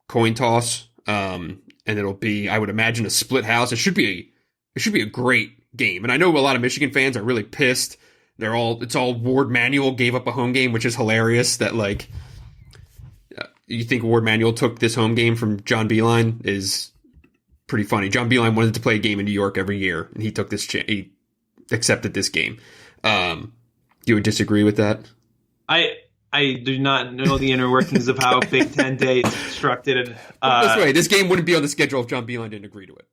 coin toss, and it'll be, I would imagine, a split house. It should be a great game, and I know a lot of Michigan fans are really pissed. It's all Ward Manuel gave up a home game, which is hilarious. That like you think Ward Manuel took this home game from John Beilein is pretty funny. John Beilein wanted to play a game in New York every year, and he took this. He accepted this game. You would disagree with that? I do not know the inner workings of how Big Ten Day is constructed. This way, this game wouldn't be on the schedule if John Beilein didn't agree to it.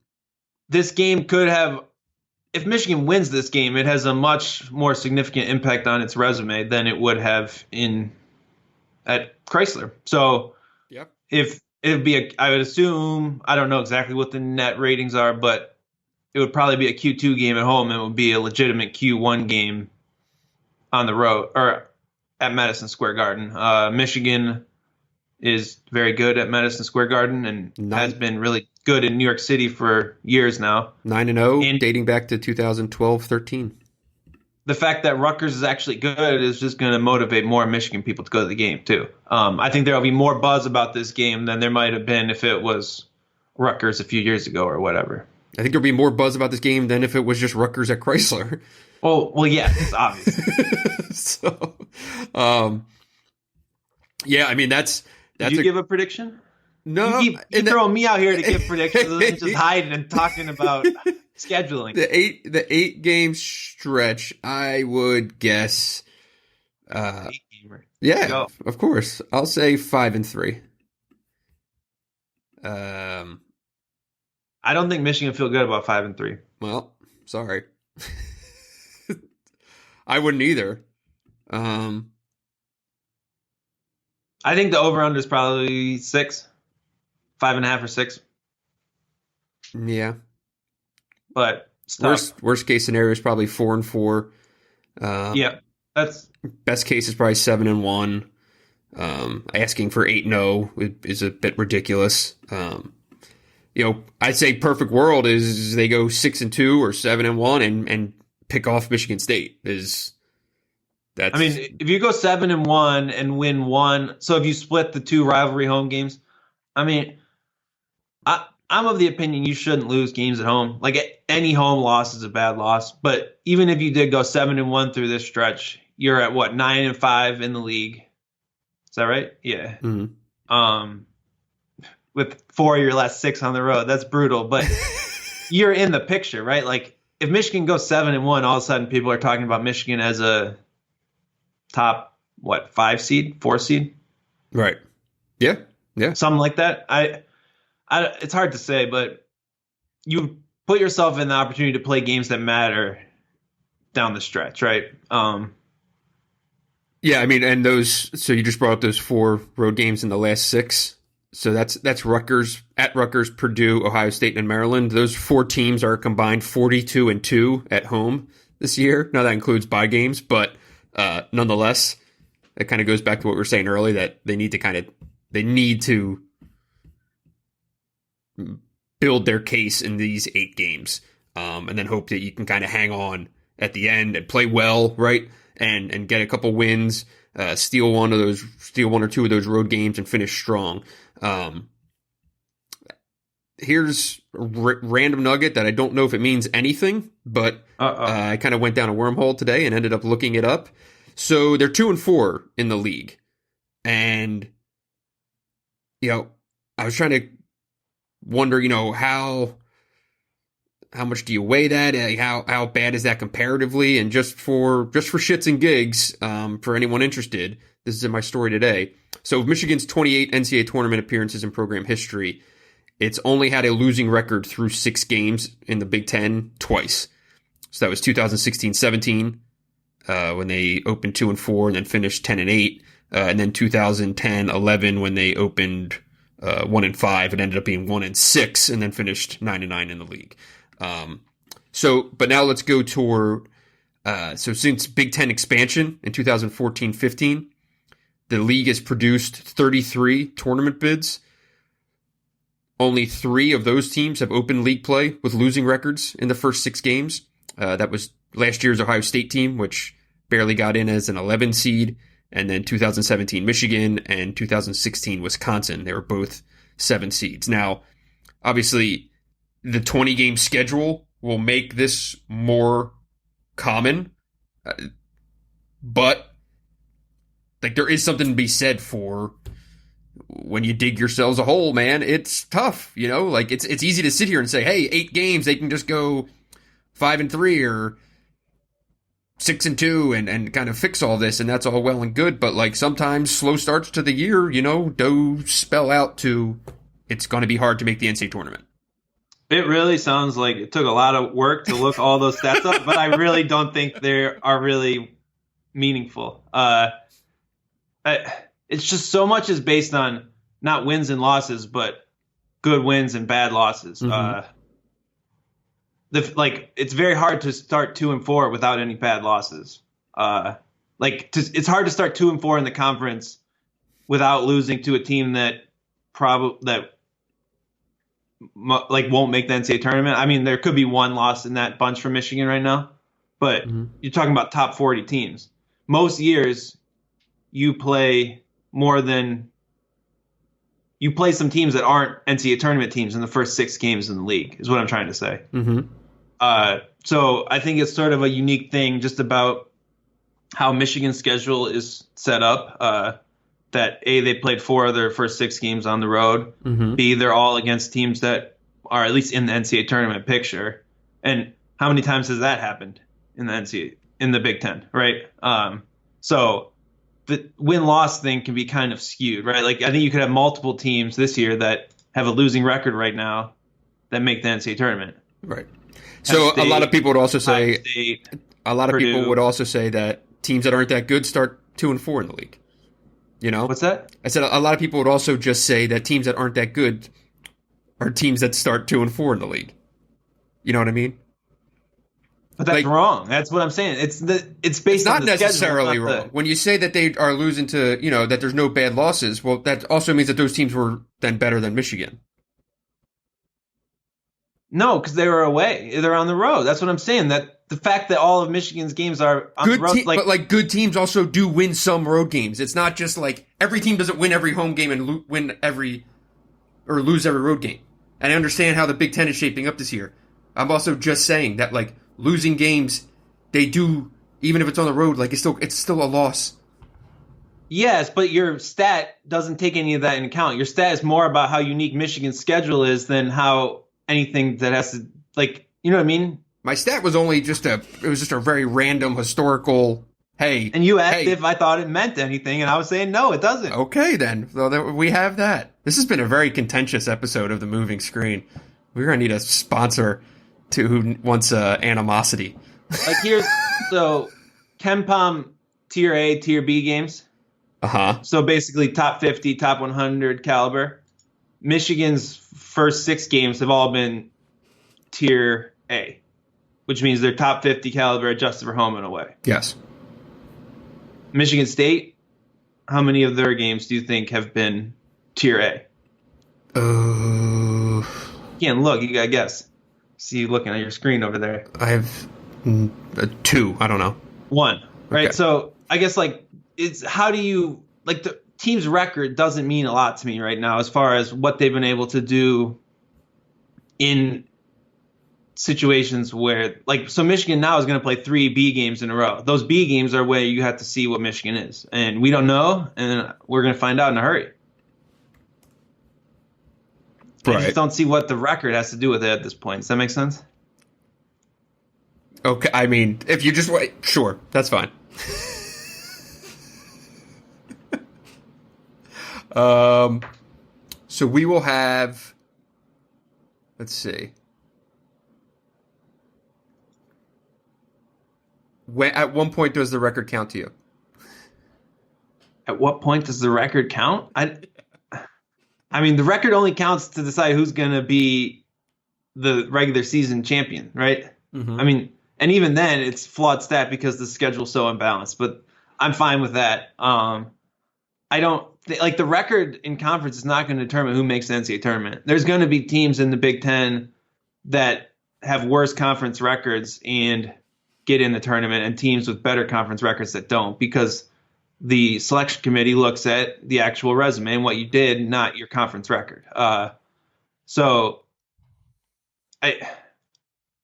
This game could have, if Michigan wins this game, it has a much more significant impact on its resume than it would have at Chrysler. So, yep. If it would be I would assume, I don't know exactly what the net ratings are, but it would probably be a Q2 game at home, and it would be a legitimate Q1 game on the road or at Madison Square Garden. Michigan is very good at Madison Square Garden and has been really good in New York City for years now. 9-0, dating back to 2012-13. The fact that Rutgers is actually good is just going to motivate more Michigan people to go to the game, too. I think there will be more buzz about this game than there might have been if it was Rutgers a few years ago or whatever. I think there'll be more buzz about this game than if it was just Rutgers at Chrysler. Well, yeah, it's obvious. So, yeah, I mean, that's Did you give a prediction? No. You keep throwing me out here to give predictions and just hiding and talking about scheduling. The 8-game stretch, I would guess. 8-gamer. Yeah, Go. of course. I'll say 5-3. I don't think Michigan feel good about 5-3. Well, sorry. I wouldn't either. I think the over-under is probably 6, 5.5 or 6. Yeah. But it's tough. Worst case scenario is probably 4-4. Yeah, that's best case is probably 7-1. Asking for 8-0 is a bit ridiculous. I'd say perfect world is they go 6-2 or 7-1 and pick off Michigan State. I mean, if you go 7-1 and win one, so if you split the 2 rivalry home games, I mean, I'm of the opinion you shouldn't lose games at home. Like any home loss is a bad loss, but even if you did go 7-1 through this stretch, you're at what, 9-5 in the league. Is that right? Yeah. Mm-hmm. With 4 of your last 6 on the road, that's brutal. But you're in the picture, right? Like if Michigan goes 7-1, all of a sudden people are talking about Michigan as a top 5 seed, 4 seed, right? Yeah, something like that. It's hard to say, but you put yourself in the opportunity to play games that matter down the stretch, right? Yeah, I mean, and those. So you just brought up those 4 road games in the last 6. So that's Rutgers, at Rutgers, Purdue, Ohio State, and Maryland. Those 4 teams are combined 42-2 at home this year. Now that includes bye games, but nonetheless, it kind of goes back to what we were saying earlier that they need to build their case in these 8 games, and then hope that you can kind of hang on at the end and play well, right, and get a couple wins, steal one or 2 of those road games, and finish strong. Here's a random nugget that I don't know if it means anything, but I kind of went down a wormhole today and ended up looking it up. So they're 2-4 in the league, and I was trying to wonder, how how much do you weigh that? How bad is that comparatively? And just for shits and gigs, for anyone interested, this is in my story today. So of Michigan's 28 NCAA tournament appearances in program history, it's only had a losing record through 6 games in the Big Ten twice. So that was 2016-17, when they opened 2-4 and then finished 10-8, and then 2010-11 when they opened 1-5 and ended up being 1-6 and then finished 9-9 in the league. But now let's go toward, so since Big Ten expansion in 2014-15, the league has produced 33 tournament bids. Only 3 of those teams have opened league play with losing records in the first 6 games. That was last year's Ohio State team, which barely got in as an 11 seed, and then 2017 Michigan and 2016 Wisconsin. They were both 7 seeds. Now, obviously, the 20-game schedule will make this more common, but like there is something to be said for when you dig yourselves a hole, man. It's tough, you know. Like it's easy to sit here and say, "Hey, 8 games, they can just go 5-3 or 6-2 and kind of fix all this, and that's all well and good." But like sometimes slow starts to the year, you know, do spell out to it's going to be hard to make the NCAA tournament. It really sounds like it took a lot of work to look all those stats up, but I really don't think they are really meaningful. It's just so much is based on not wins and losses, but good wins and bad losses. Mm-hmm. It's very hard to start 2-4 without any bad losses. It's hard to start 2-4 in the conference without losing to a team that won't make the NCAA tournament. I mean, there could be one loss in that bunch for Michigan right now, but you're talking about top 40 teams. Most years, you play some teams that aren't NCAA tournament teams in the first 6 games in the league, is what I'm trying to say. Mm-hmm. So I think it's sort of a unique thing just about how Michigan's schedule is set up. That A, they played 4 of their first 6 games on the road. Mm-hmm. B, they're all against teams that are at least in the NCAA tournament picture. And how many times has that happened in the Big Ten, right? So the win-loss thing can be kind of skewed, right? Like I think you could have multiple teams this year that have a losing record right now that make the NCAA tournament. Right. So State, a lot of people would also say State, people would also say that teams that aren't that good start 2-4 in the league. You know? What's that? I said a lot of people would also just say that teams that aren't that good are teams that start 2-4 in the league. You know what I mean? But that's wrong. That's what I'm saying. It's based it's not on the necessarily schedule, wrong. When you say that they are losing to, you know, that there's no bad losses, well, that also means that those teams were then better than Michigan. No, because they were away. They're on the road. That's what I'm saying. That the fact that all of Michigan's games are on the road, but good teams also do win some road games. It's not just like every team doesn't win every home game and lose every road game. And I understand how the Big Ten is shaping up this year. I'm also just saying that like losing games, they do, even if it's on the road, like it's still a loss. Yes, but your stat doesn't take any of that into account. Your stat is more about how unique Michigan's schedule is than how anything that has to, like, you know what I mean? My stat was only just a very random historical, hey. And you asked if I thought it meant anything, and I was saying, no, it doesn't. Okay, then. So we have that. This has been a very contentious episode of The Moving Screen. We're going to need a sponsor to who wants animosity. Like so KenPom tier A, tier B games. Uh-huh. So basically top 50, top 100 caliber. Michigan's first 6 games have all been tier A, which means they're top 50 caliber adjusted for home and away. Yes. Michigan State, how many of their games do you think have been tier A? You can't look, you gotta guess. See you looking at your screen over there. I have 2. I don't know. 1. Right. Okay. So I guess how do you the team's record doesn't mean a lot to me right now as far as what they've been able to do in situations where so Michigan now is going to play 3 B games in a row. Those B games are where you have to see what Michigan is, and we don't know, and we're going to find out in a hurry. Right. I just don't see what the record has to do with it at this point. Does that make sense? Okay, I mean, if you just wait, sure, that's fine. So we will have, let's see. At one point does the record count to you? At what point does the record count? I mean, the record only counts to decide who's going to be the regular season champion, right? Mm-hmm. I mean, and even then, it's flawed stat because the schedule's so imbalanced. But I'm fine with that. I don't like the record in conference is not going to determine who makes the NCAA tournament. There's going to be teams in the Big Ten that have worse conference records and get in the tournament, and teams with better conference records that don't, because the selection committee looks at the actual resume and what you did, not your conference record. So, I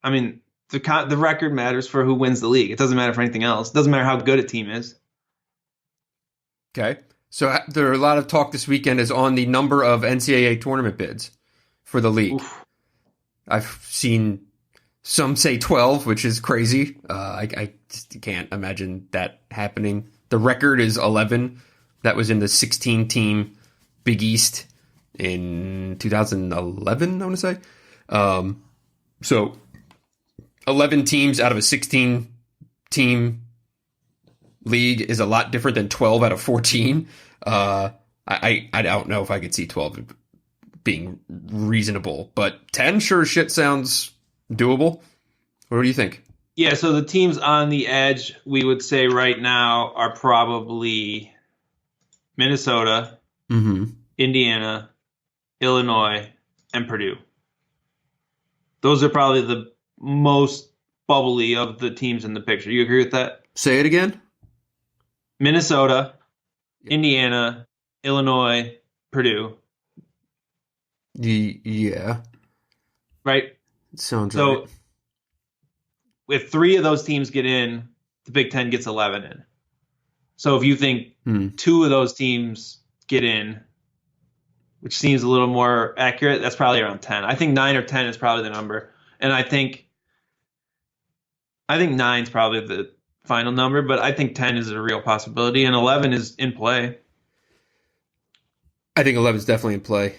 mean, the record matters for who wins the league. It doesn't matter for anything else. It doesn't matter how good a team is. Okay. So there are a lot of talk this weekend is on the number of NCAA tournament bids for the league. Oof. I've seen some say 12, which is crazy. I just can't imagine that happening. The record is 11. That was in the 16-team Big East in 2011, I want to say. So 11 teams out of a 16-team league is a lot different than 12 out of 14. I don't know if I could see 12 being reasonable, but 10 sure as shit sounds doable. What do you think? Yeah, so the teams on the edge, we would say right now, are probably Minnesota, Indiana, Illinois, and Purdue. Those are probably the most bubbly of the teams in the picture. You agree with that? Say it again? Minnesota, Indiana, Illinois, Purdue. Yeah. Right? Sounds so, right. If 3 of those teams get in, the Big Ten gets 11 in. So if you think 2 of those teams get in, which seems a little more accurate, that's probably around 10. I think 9 or 10 is probably the number. And I think 9 is probably the final number, but I think 10 is a real possibility, and 11 is in play. I think 11 is definitely in play.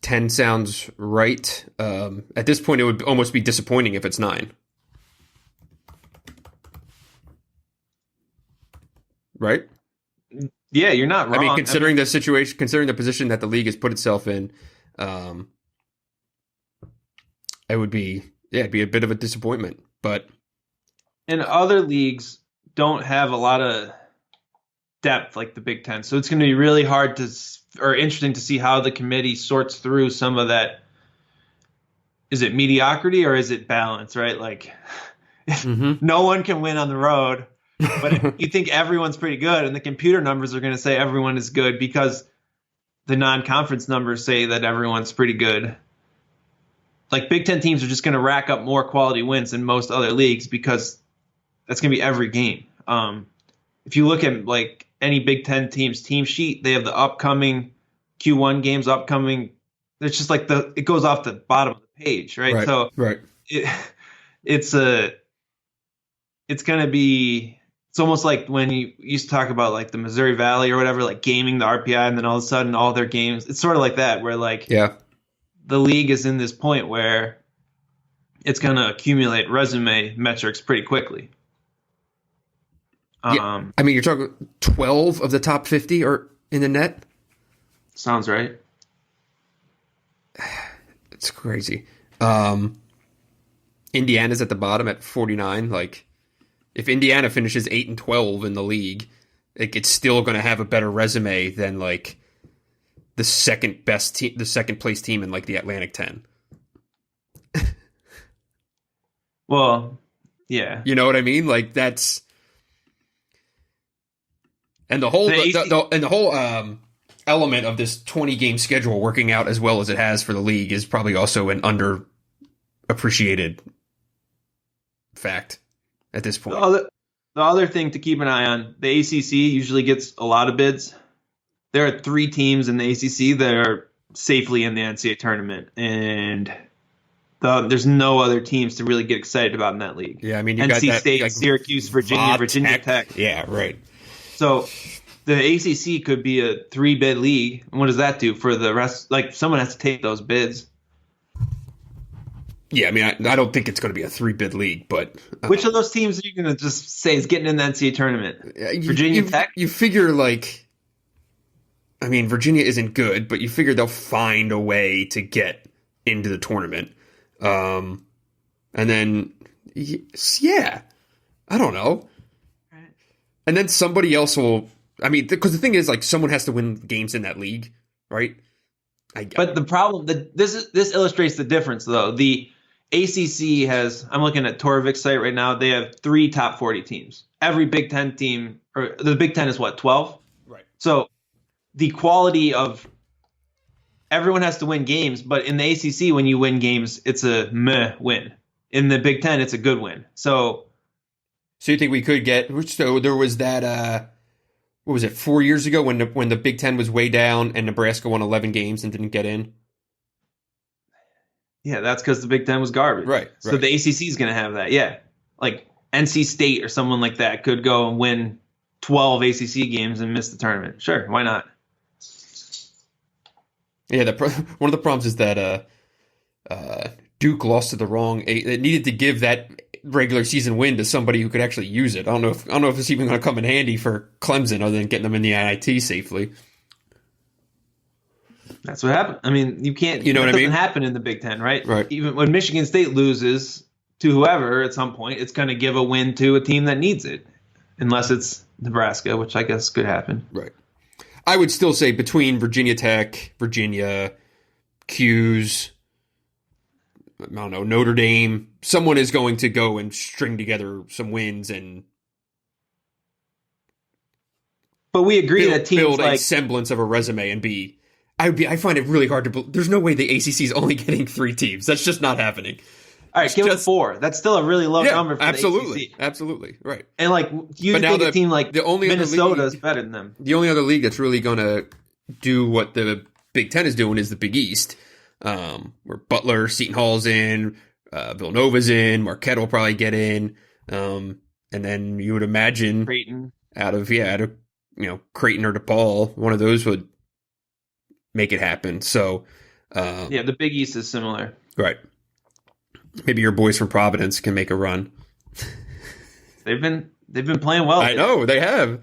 10 sounds right. At this point, it would almost be disappointing if it's 9. Right? Yeah, you're not wrong. I mean, considering the situation, considering the position that the league has put itself in, it would be, it'd be a bit of a disappointment. But and other leagues don't have a lot of depth like the Big Ten, so it's going to be really hard or interesting to see how the committee sorts through some of that. Is it mediocrity or is it balance, right? Like, no one can win on the road, but you think everyone's pretty good, and the computer numbers are going to say everyone is good because the non-conference numbers say that everyone's pretty good. Like, Big Ten teams are just going to rack up more quality wins than most other leagues because that's going to be every game. If you look at, like, any Big Ten team's team sheet, they have the upcoming Q1 games upcoming. It's just like it goes off the bottom of the page, right? So it's going to be, it's almost like when you used to talk about like the Missouri Valley or whatever, like gaming the RPI, and then all of a sudden all their games, it's sort of like that, where like the league is in this point where it's going to accumulate resume metrics pretty quickly. I mean, you're talking 12 of the top 50 are in the net? Sounds right. It's crazy. Indiana's at the bottom at 49. Like, if Indiana finishes 8-12 in the league, it's still going to have a better resume than like the second best team, the second place team in like the Atlantic 10. Well, yeah. You know what I mean? Like, that's, and the whole element of this 20-game schedule working out as well as it has for the league is probably also an underappreciated fact at this point. The other thing to keep an eye on, the ACC usually gets a lot of bids. There are 3 teams in the ACC that are safely in the NCAA tournament, and there's no other teams to really get excited about in that league. Yeah, I mean, you NC got that, State, like, Syracuse, Virginia, Virginia Tech. Yeah, right. So the ACC could be a 3-bid league. And what does that do for the rest? Like, someone has to take those bids. Yeah, I mean, I don't think it's going to be a 3-bid league, but Which of those teams are you going to just say is getting in the NCAA tournament? Virginia Tech? You figure, like, I mean, Virginia isn't good, but you figure they'll find a way to get into the tournament. And then, yeah, I don't know. Right. And then somebody else will, I mean, because the thing is, like, someone has to win games in that league, right? But the problem, this illustrates the difference, though. The ACC has, I'm looking at Torvik's site right now, they have 3 top 40 teams. Every Big Ten team, or the Big Ten is what, 12? Right. So the quality of, everyone has to win games, but in the ACC, when you win games, it's a meh win. In the Big Ten, it's a good win. So you think we could get, so there was that, what was it, 4 years ago when the Big Ten was way down and Nebraska won 11 games and didn't get in? yeah, that's because the Big Ten was garbage. Right. So the ACC is going to have that. Yeah. Like NC State or someone like that could go and win 12 ACC games and miss the tournament. Sure. Why not? Yeah. One of the problems is that Duke lost to the wrong. It needed to give that regular season win to somebody who could actually use it. I don't know if it's even going to come in handy for Clemson other than getting them in the NIT safely. That's what happened. I mean, you can't. You know what I mean? Doesn't happen in the Big Ten, right? Right. Even when Michigan State loses to whoever at some point, it's going to give a win to a team that needs it, unless it's Nebraska, which I guess could happen. Right. I would still say between Virginia Tech, Virginia, Q's, I don't know, Notre Dame, someone is going to go and string together some wins and But we agree that teams build like a semblance of a resume and be. I find it really hard to believe. There's no way the ACC is only getting 3 teams. That's just not happening. all right, give it 4. That's still a really low number for absolutely, the ACC. Absolutely, right. And like you But now think a team like the only Minnesota is better than them. The only other league that's really going to do what the Big Ten is doing is the Big East, where Butler, Seton Hall's in, Villanova's in, Marquette will probably get in, and then you would imagine Creighton. out of Creighton or DePaul, one of those would make it happen. So Yeah, the Big East is similar. right, maybe your boys from Providence can make a run. They've been playing well. I know they have.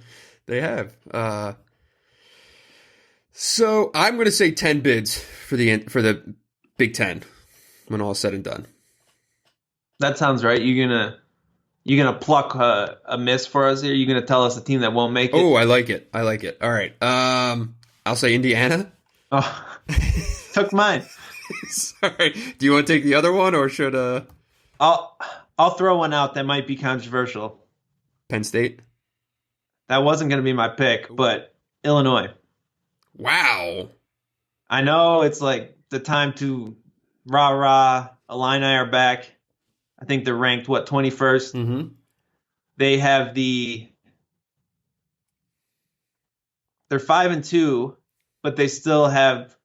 So I'm going to say 10 bids for the Big Ten when all is said and done. That sounds right. You gonna pluck a miss for us here? You gonna tell us a team that won't make it? Oh, I like it. All right. I'll say Indiana. Oh, took mine. Sorry. Do you want to take the other one or should I'll throw one out that might be controversial. Penn State? That wasn't gonna be my pick, but Illinois. Wow. I know it's like the time to rah. Illini are back. I think they're ranked 21st. Mm-hmm. They have they're 5-2, but they still have,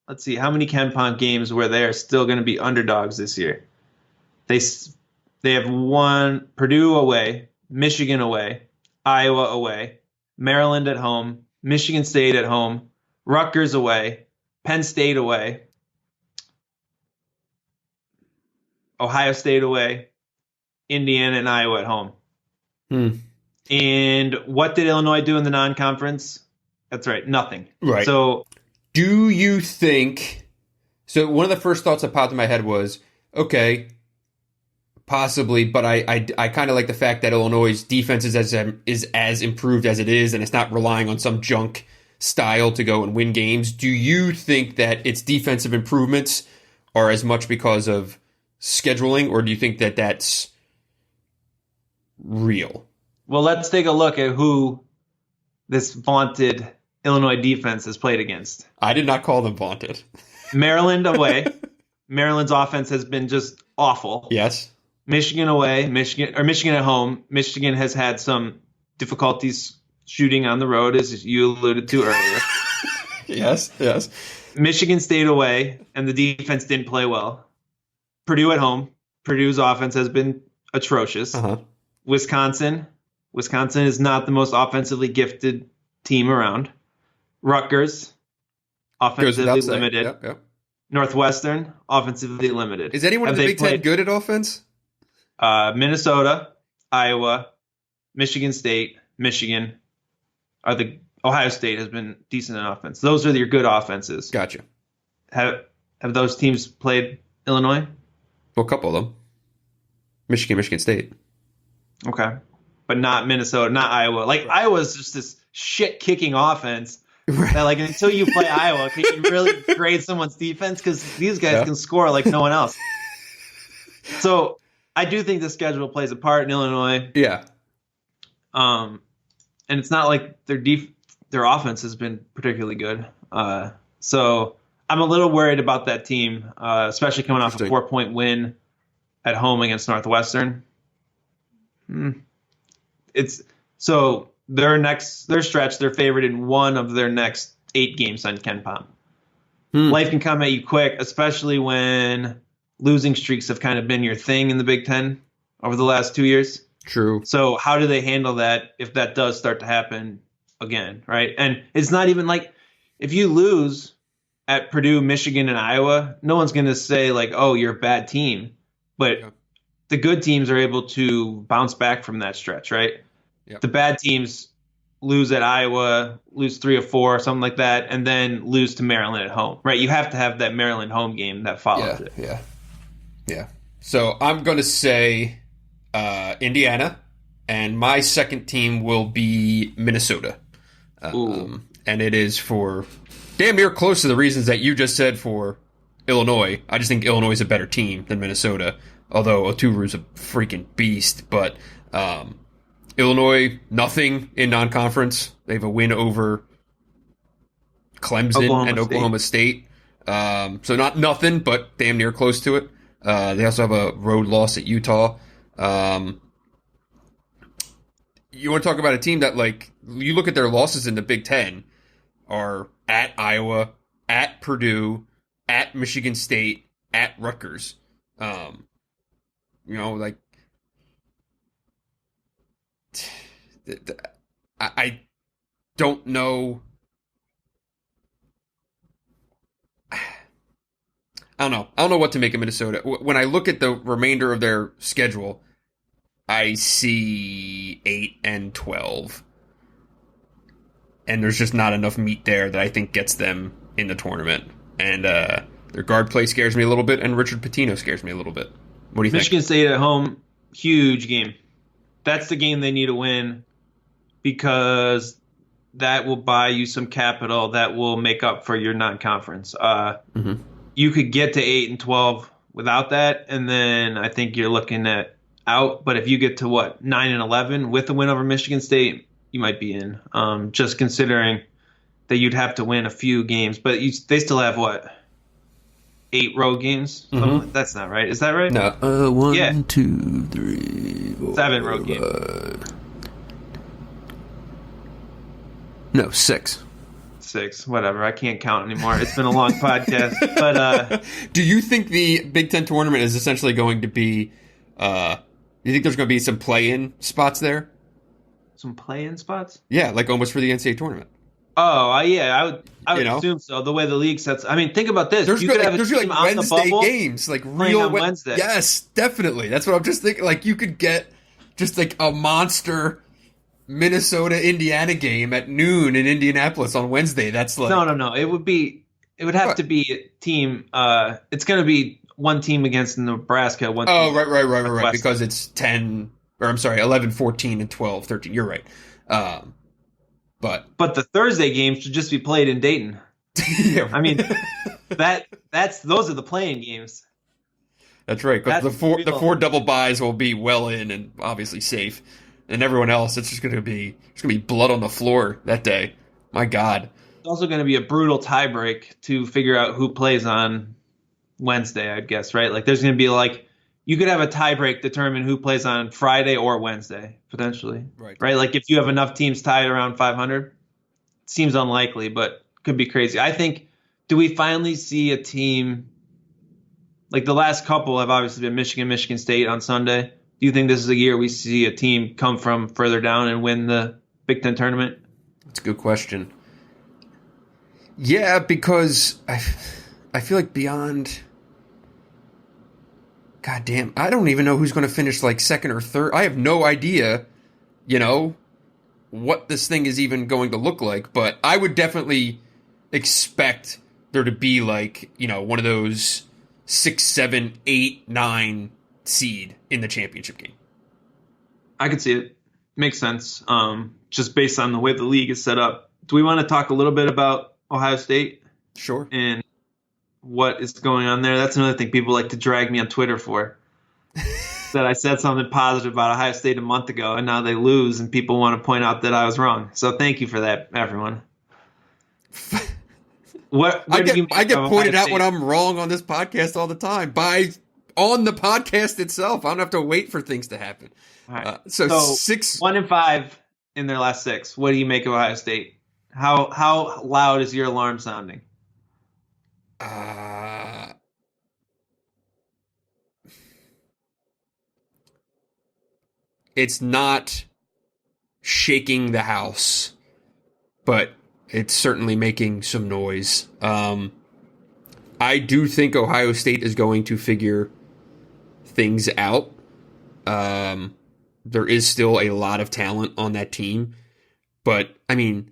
let's see, how many Ken Pom games where they are still going to be underdogs this year? They have won Purdue away, Michigan away, Iowa away, Maryland at home, Michigan State at home, Rutgers away, Penn State away, Ohio State away, Indiana and Iowa at home. And what did Illinois do in the non-conference? That's right, nothing. Right. So do you think... So one of the first thoughts that popped in my head was, okay, possibly, but I kind of like the fact that Illinois' defense is as improved as it is, and it's not relying on some junk style to go and win games. Do you think that its defensive improvements are as much because of scheduling, or do you think that that's real? Well, let's take a look at who this vaunted Illinois defense has played against. I did not call them vaunted. Maryland away. Maryland's offense has been just awful. Yes. Michigan away. Michigan at home. Michigan has had some difficulties shooting on the road, as you alluded to earlier. Yes. Michigan State away, and the defense didn't play well. Purdue at home. Purdue's offense has been atrocious. Wisconsin is not the most offensively gifted team around. Rutgers, offensively limited. Yep. Northwestern, offensively limited. Is anyone in the Big Ten good at offense? Minnesota, Iowa, Michigan State, Michigan Ohio State has been decent in offense. Those are your good offenses. Gotcha. Have those teams played Illinois? Well, a couple of them. Michigan State. Okay. But not Minnesota, not Iowa. Like, Iowa's just this shit-kicking offense that, like, until you play Iowa, can you really grade someone's defense? Because these guys can score like no one else. So I do think the schedule plays a part in Illinois. Yeah. And it's not like their offense has been particularly good. So I'm a little worried about that team, especially coming off a 4-point win at home against Northwestern. It's so their stretch, they're favored in one of their next 8 games on Ken Pom. Life can come at you quick, especially when losing streaks have kind of been your thing in the Big Ten over the last 2 years. True. So how do they handle that if that does start to happen again, right? And it's not even like if you lose at Purdue, Michigan, and Iowa, no one's going to say like, oh, you're a bad team. But the good teams are able to bounce back from that stretch, right? Yep. The bad teams lose at Iowa, lose 3 or 4, something like that, and then lose to Maryland at home, right? You have to have that Maryland home game that follows it. Yeah. So I'm going to say Indiana, and my second team will be Minnesota. And it is for damn near close to the reasons that you just said for Illinois. I just think Illinois is a better team than Minnesota, although Oturu's a freaking beast. But Illinois, nothing in non-conference. They have a win over Clemson and Oklahoma State. So not nothing, but damn near close to it. They also have a road loss at Utah. You want to talk about a team that, like, you look at their losses in the Big Ten are at Iowa, at Purdue, at Michigan State, at Rutgers. Like, I don't know. I don't know. I don't know what to make of Minnesota. When I look at the remainder of their schedule, I see 8-12. And there's just not enough meat there that I think gets them in the tournament. And their guard play scares me a little bit, and Richard Pitino scares me a little bit. What do you think? Michigan State at home, huge game. That's the game they need to win because that will buy you some capital that will make up for your non-conference. You could get to 8-12 without that, and then I think you're looking at out. But if you get to 9-11 with a win over Michigan State, you might be in. Just considering that you'd have to win a few games, but they still have 8 road games? That's not right. Is that right? No. 1, 2, 3, 4, 7 road games. No, 6. 6, whatever. I can't count anymore. It's been a long podcast. But do you think the Big Ten tournament is essentially going to be? You think there's going to be some play-in spots there? Some play-in spots? Yeah, like almost for the NCAA tournament. Oh, yeah, I would assume so. The way the league sets, I mean, think about this. There's you could have a team like on Wednesday the bubble games, like real on Wednesday. Yes, definitely. That's what I'm just thinking. Like you could get just like a monster Minnesota Indiana game at noon in Indianapolis on Wednesday. That's like no. It would have to be a team. It's going to be one team against Nebraska. One. Oh, right. Because it's 11, 14, and 12, 13. You're right. But the Thursday games should just be played in Dayton. Yeah. I mean, those are the playing games. That's right. Because the 4 double buys will be well in and obviously safe, and everyone else, it's going to be blood on the floor that day. My God. It's also going to be a brutal tiebreak to figure out who plays on Wednesday, I'd guess, right? Like there's going to be you could have a tiebreak determine who plays on Friday or Wednesday, potentially. Right? Like if you have enough teams tied around 500, it seems unlikely, but could be crazy. I think, do we finally see a team Like the last couple have obviously been Michigan, Michigan State on Sunday. Do you think this is a year we see a team come from further down and win the Big Ten tournament? That's a good question. Yeah, because I feel like beyond... God damn, I don't even know who's going to finish like second or third. I have no idea, what this thing is even going to look like. But I would definitely expect there to be like, one of those 6, 7, 8, 9 seed in the championship game. I could see it. Makes sense. Just based on the way the league is set up. Do we want to talk a little bit about Ohio State? Sure. And what is going on there? That's another thing people like to drag me on Twitter for. That I said something positive about Ohio State a month ago, and now they lose, and people want to point out that I was wrong. So thank you for that, everyone. I get pointed out when I'm wrong on this podcast all the time on the podcast itself. I don't have to wait for things to happen. All right. So 1-5 in their last 6. What do you make of Ohio State? How loud is your alarm sounding? It's not shaking the house, but it's certainly making some noise. I do think Ohio State is going to figure things out. There is still a lot of talent on that team, but I mean,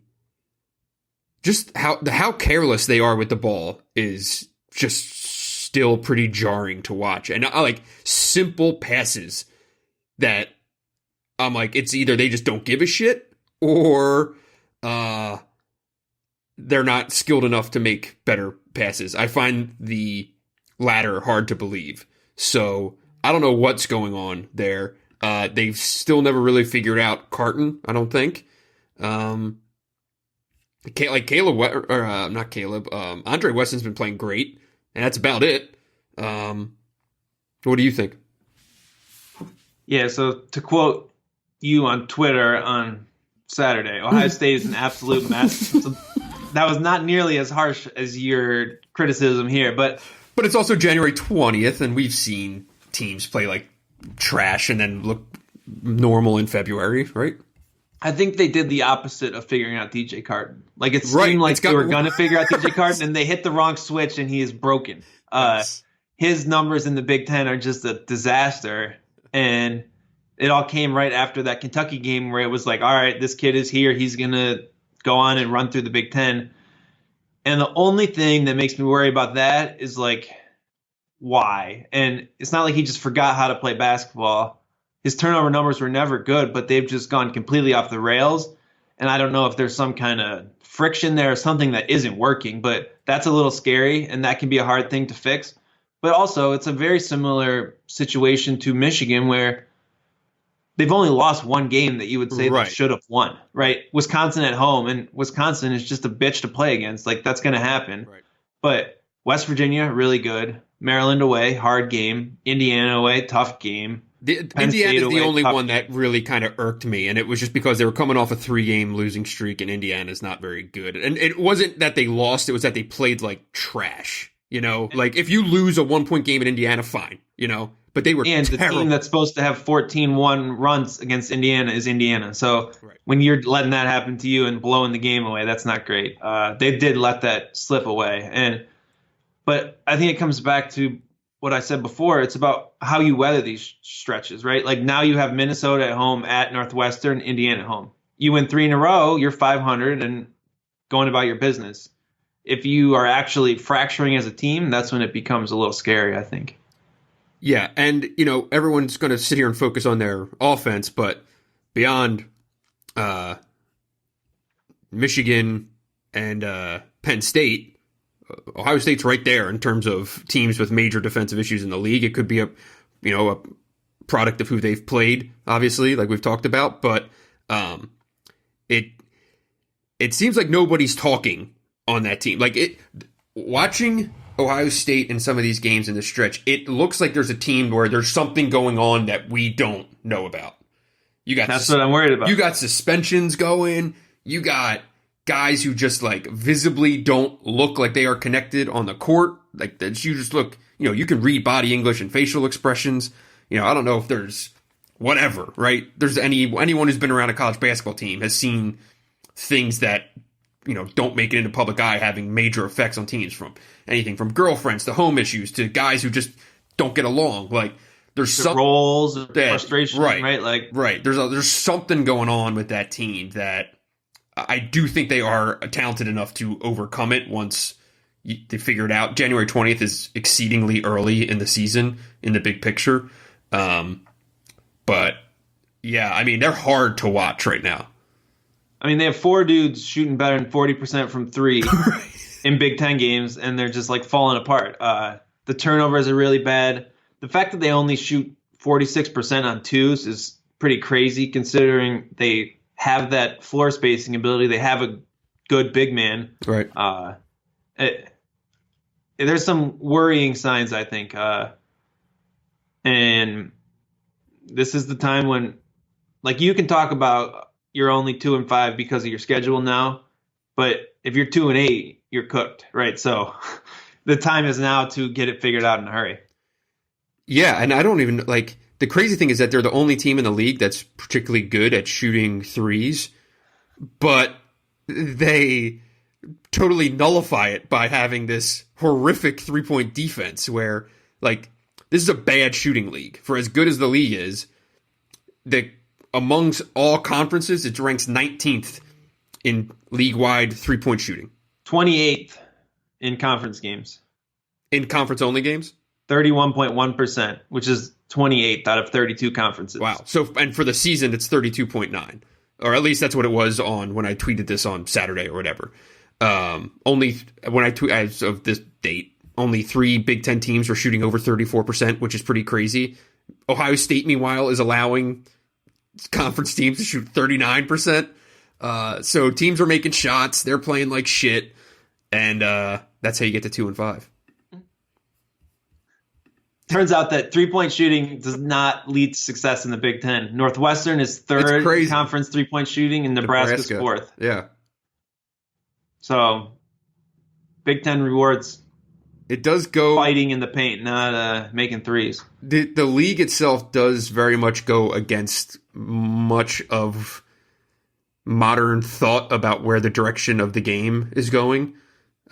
just how careless they are with the ball is just still pretty jarring to watch. And I like simple passes that I'm like, it's either they just don't give a shit or they're not skilled enough to make better passes. I find the latter hard to believe. So I don't know what's going on there. They've still never really figured out Carton, I don't think. Andre Weston's been playing great, and that's about it. What do you think? Yeah, so to quote you on Twitter on Saturday, Ohio State is an absolute mess. So that was not nearly as harsh as your criticism here, but it's also January 20th, and we've seen teams play like trash and then look normal in February, right? I think they did the opposite of figuring out DJ Carton. Like it seemed like they were going to figure out DJ Carton, and they hit the wrong switch, and he is broken. Yes. His numbers in the Big Ten are just a disaster, and it all came right after that Kentucky game where it was like, all right, this kid is here. He's going to go on and run through the Big Ten. And the only thing that makes me worry about that is like, why? And it's not like he just forgot how to play basketball. His turnover numbers were never good, but they've just gone completely off the rails. And I don't know if there's some kind of friction there or something that isn't working, but that's a little scary, and that can be a hard thing to fix. But also, it's a very similar situation to Michigan where they've only lost one game that you would say they should have won, right? Wisconsin at home, and Wisconsin is just a bitch to play against. Like, that's going to happen. Right. But West Virginia, really good. Maryland away, hard game. Indiana away, tough game. Indiana is the only one that really kind of irked me, and it was just because they were coming off a 3-game losing streak, and Indiana's not very good. And it wasn't that they lost, it was that they played like trash. Like if you lose a 1-point game in Indiana, fine, but they were terrible. The team that's supposed to have 14-1 runs against Indiana is Indiana. So when you're letting that happen to you and blowing the game away, that's not great. They did let that slip away. But I think it comes back to what I said before. It's about how you weather these stretches, right? Like now you have Minnesota at home, at Northwestern, Indiana at home. You win 3 in a row, you're 500 and going about your business. If you are actually fracturing as a team, that's when it becomes a little scary, I think. Yeah, and, everyone's going to sit here and focus on their offense, but beyond Michigan and Penn State, Ohio State's right there in terms of teams with major defensive issues in the league. It could be a product of who they've played, obviously, like we've talked about, but it seems like nobody's talking on that team. Like watching Ohio State in some of these games in the stretch, it looks like there's a team where there's something going on that we don't know about. That's what I'm worried about. You got suspensions going. You got guys who just like visibly don't look like they are connected on the court. Like that, you just look, you can read body English and facial expressions. I don't know if there's whatever, right? There's anyone who's been around a college basketball team has seen things that, don't make it into public eye having major effects on teams, from anything from girlfriends to home issues to guys who just don't get along. Like there's some roles, frustration, right? Like right. There's something going on with that team that I do think they are talented enough to overcome it once they figure it out. January 20th is exceedingly early in the season in the big picture. But yeah, I mean, they're hard to watch right now. I mean, they have 4 dudes shooting better than 40% from 3 in Big Ten games, and they're just like falling apart. The turnovers are really bad. The fact that they only shoot 46% on twos is pretty crazy, considering they have that floor spacing ability. They have a good big man. Right. There's some worrying signs, I think. And this is the time when, like, you can talk about you're only 2-5 because of your schedule now, but if you're 2-8, you're cooked, right? So the time is now to get it figured out in a hurry. Yeah, and I don't even like the crazy thing is that they're the only team in the league that's particularly good at shooting threes, but they totally nullify it by having this horrific 3-point defense where, like, this is a bad shooting league. For as good as the league is, amongst all conferences, it ranks 19th in league-wide 3-point shooting. 28th in conference games. In conference-only games? 31.1%, which is 28th out of 32 conferences. Wow. So, and for the season, it's 32.9. Or at least that's what it was on when I tweeted this on Saturday or whatever. Only when I tweet as of this date, only 3 Big Ten teams were shooting over 34%, which is pretty crazy. Ohio State, meanwhile, is allowing conference teams to shoot 39%. So teams are making shots. They're playing like shit. And that's how you get to 2-5. Turns out that 3-point shooting does not lead to success in the Big Ten. Northwestern is 3rd in conference 3-point shooting, and Nebraska's 4th. Yeah. So, Big Ten rewards. It does go fighting in the paint, not making threes. The league itself does very much go against much of modern thought about where the direction of the game is going.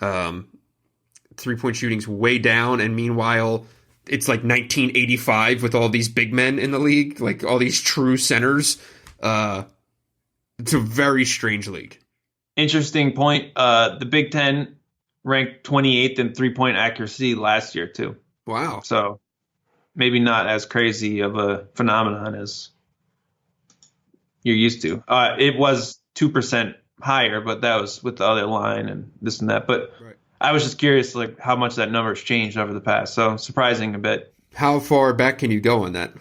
3-point shooting's way down, and meanwhile, it's like 1985 with all these big men in the league, like all these true centers. It's a very strange league. Interesting point. The Big Ten ranked 28th in 3-point accuracy last year, too. Wow. So maybe not as crazy of a phenomenon as you're used to. It was 2% higher, but that was with the other line and this and that. But right. I was just curious, like, how much that number's changed over the past. So surprising a bit. How far back can you go on that?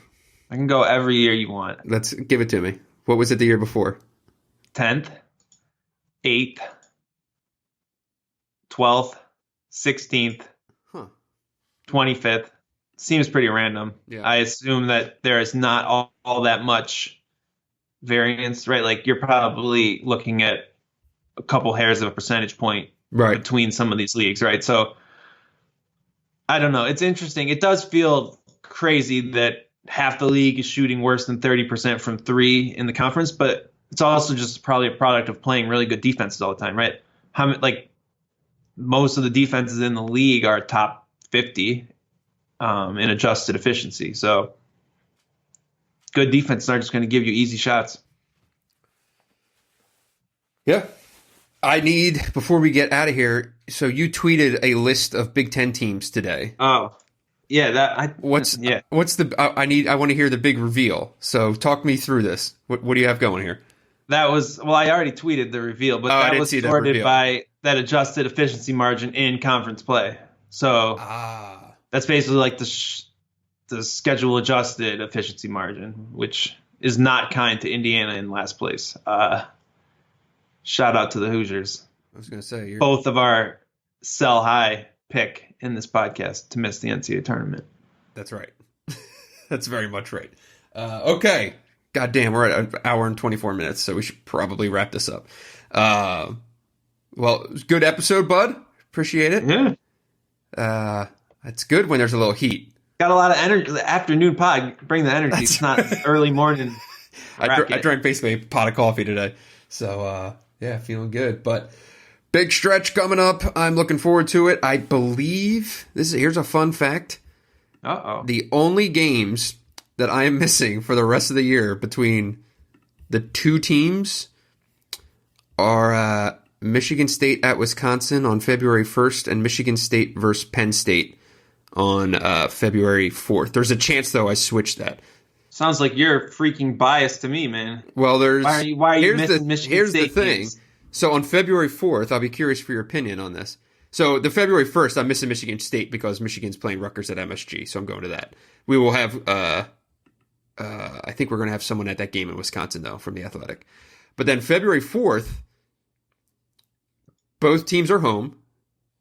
I can go every year you want. Let's give it to me. What was it the year before? 10th, 8th, 12th, 16th, 25th. Seems pretty random. Yeah. I assume that there is not all that much variance, right? Like, you're probably looking at a couple hairs of a percentage point between some of these leagues, right? So I don't know. It's interesting. It does feel crazy that half the league is shooting worse than 30% from 3 in the conference, but it's also just probably a product of playing really good defenses all the time, right? Most of the defenses in the league are top 50 in adjusted efficiency. So good defenses are just going to give you easy shots. Yeah. Before we get out of here, so you tweeted a list of Big Ten teams today. Oh, yeah. I want to hear the big reveal. So talk me through this. What do you have going here? I already tweeted the reveal, but that was sorted by that adjusted efficiency margin in conference play. So that's basically like the schedule adjusted efficiency margin, which is not kind to Indiana in last place. Shout out to the Hoosiers. I was going to say both of our sell high pick in this podcast to miss the NCAA tournament. That's right. That's very much right. Okay. God damn, we're at an hour and 24 minutes, so we should probably wrap this up. Well, it was a good episode, bud. Appreciate it. Yeah. It's good when there's a little heat. Got a lot of energy. The afternoon pod, bring the energy. It's not early morning. I drank basically a pot of coffee today. So, yeah, feeling good. But big stretch coming up. I'm looking forward to it. I believe here's a fun fact. Uh-oh. The only games that I am missing for the rest of the year between the two teams are Michigan State at Wisconsin on February 1st and Michigan State versus Penn State on February 4th. There's a chance, though, I switched that. Sounds like you're freaking biased to me, man. Well, why are you missing Michigan State? Here's the thing. Games? So on February 4th, I'll be curious for your opinion on this. So the February 1st, I'm missing Michigan State because Michigan's playing Rutgers at MSG, so I'm going to that. We will have, I think we're going to have someone at that game in Wisconsin, though, from the Athletic. But then February 4th, both teams are home.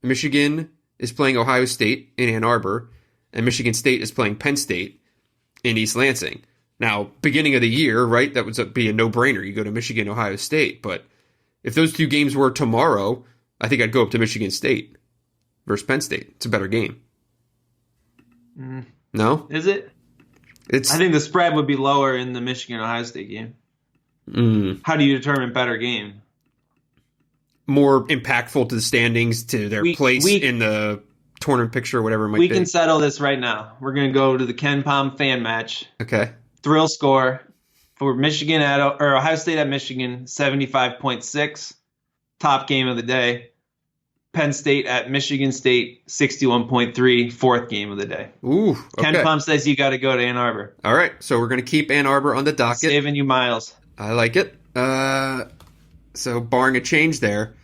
Michigan is playing Ohio State in Ann Arbor, and Michigan State is playing Penn State in East Lansing. Now, beginning of the year, right, that would be a no-brainer. You go to Michigan, Ohio State. But if those two games were tomorrow, I think I'd go up to Michigan State versus Penn State. It's a better game. No? Is it? I think the spread would be lower in the Michigan-Ohio State game. How do you determine better game? More impactful to the standings, to their place in the tournament picture, or whatever it might be. We can settle this right now. We're going to go to the Ken Pom fan match. Okay. Thrill score for Ohio State at Michigan, 75.6. Top game of the day. Penn State at Michigan State, 61.3. Fourth game of the day. Ooh, okay. Ken Pom says you got to go to Ann Arbor. All right, so we're going to keep Ann Arbor on the docket. Saving you miles. I like it. So barring a change there.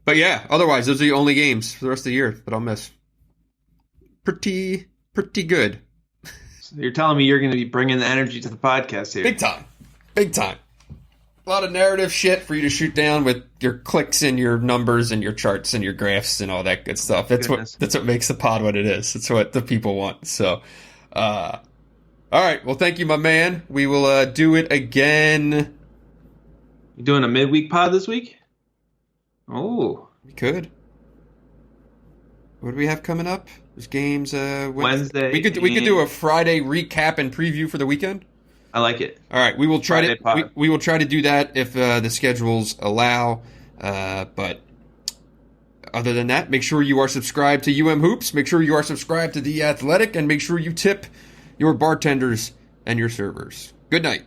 But yeah, otherwise, those are the only games for the rest of the year that I'll miss. Pretty good. So you're telling me you're going to be bringing the energy to the podcast here. Big time. Big time. A lot of narrative shit for you to shoot down with your clicks and your numbers and your charts and your graphs and all that good stuff. That's what makes the pod what it is. It's what the people want. So, all right. Well, thank you, my man. We will do it again. You doing a midweek pod this week? Oh, we could. What do we have coming up? There's games Wednesday. We could do a Friday recap and preview for the weekend. I like it. All right, we will try we will try to do that if the schedules allow. But other than that, make sure you are subscribed to UM Hoops. Make sure you are subscribed to The Athletic, and make sure you tip your bartenders and your servers. Good night.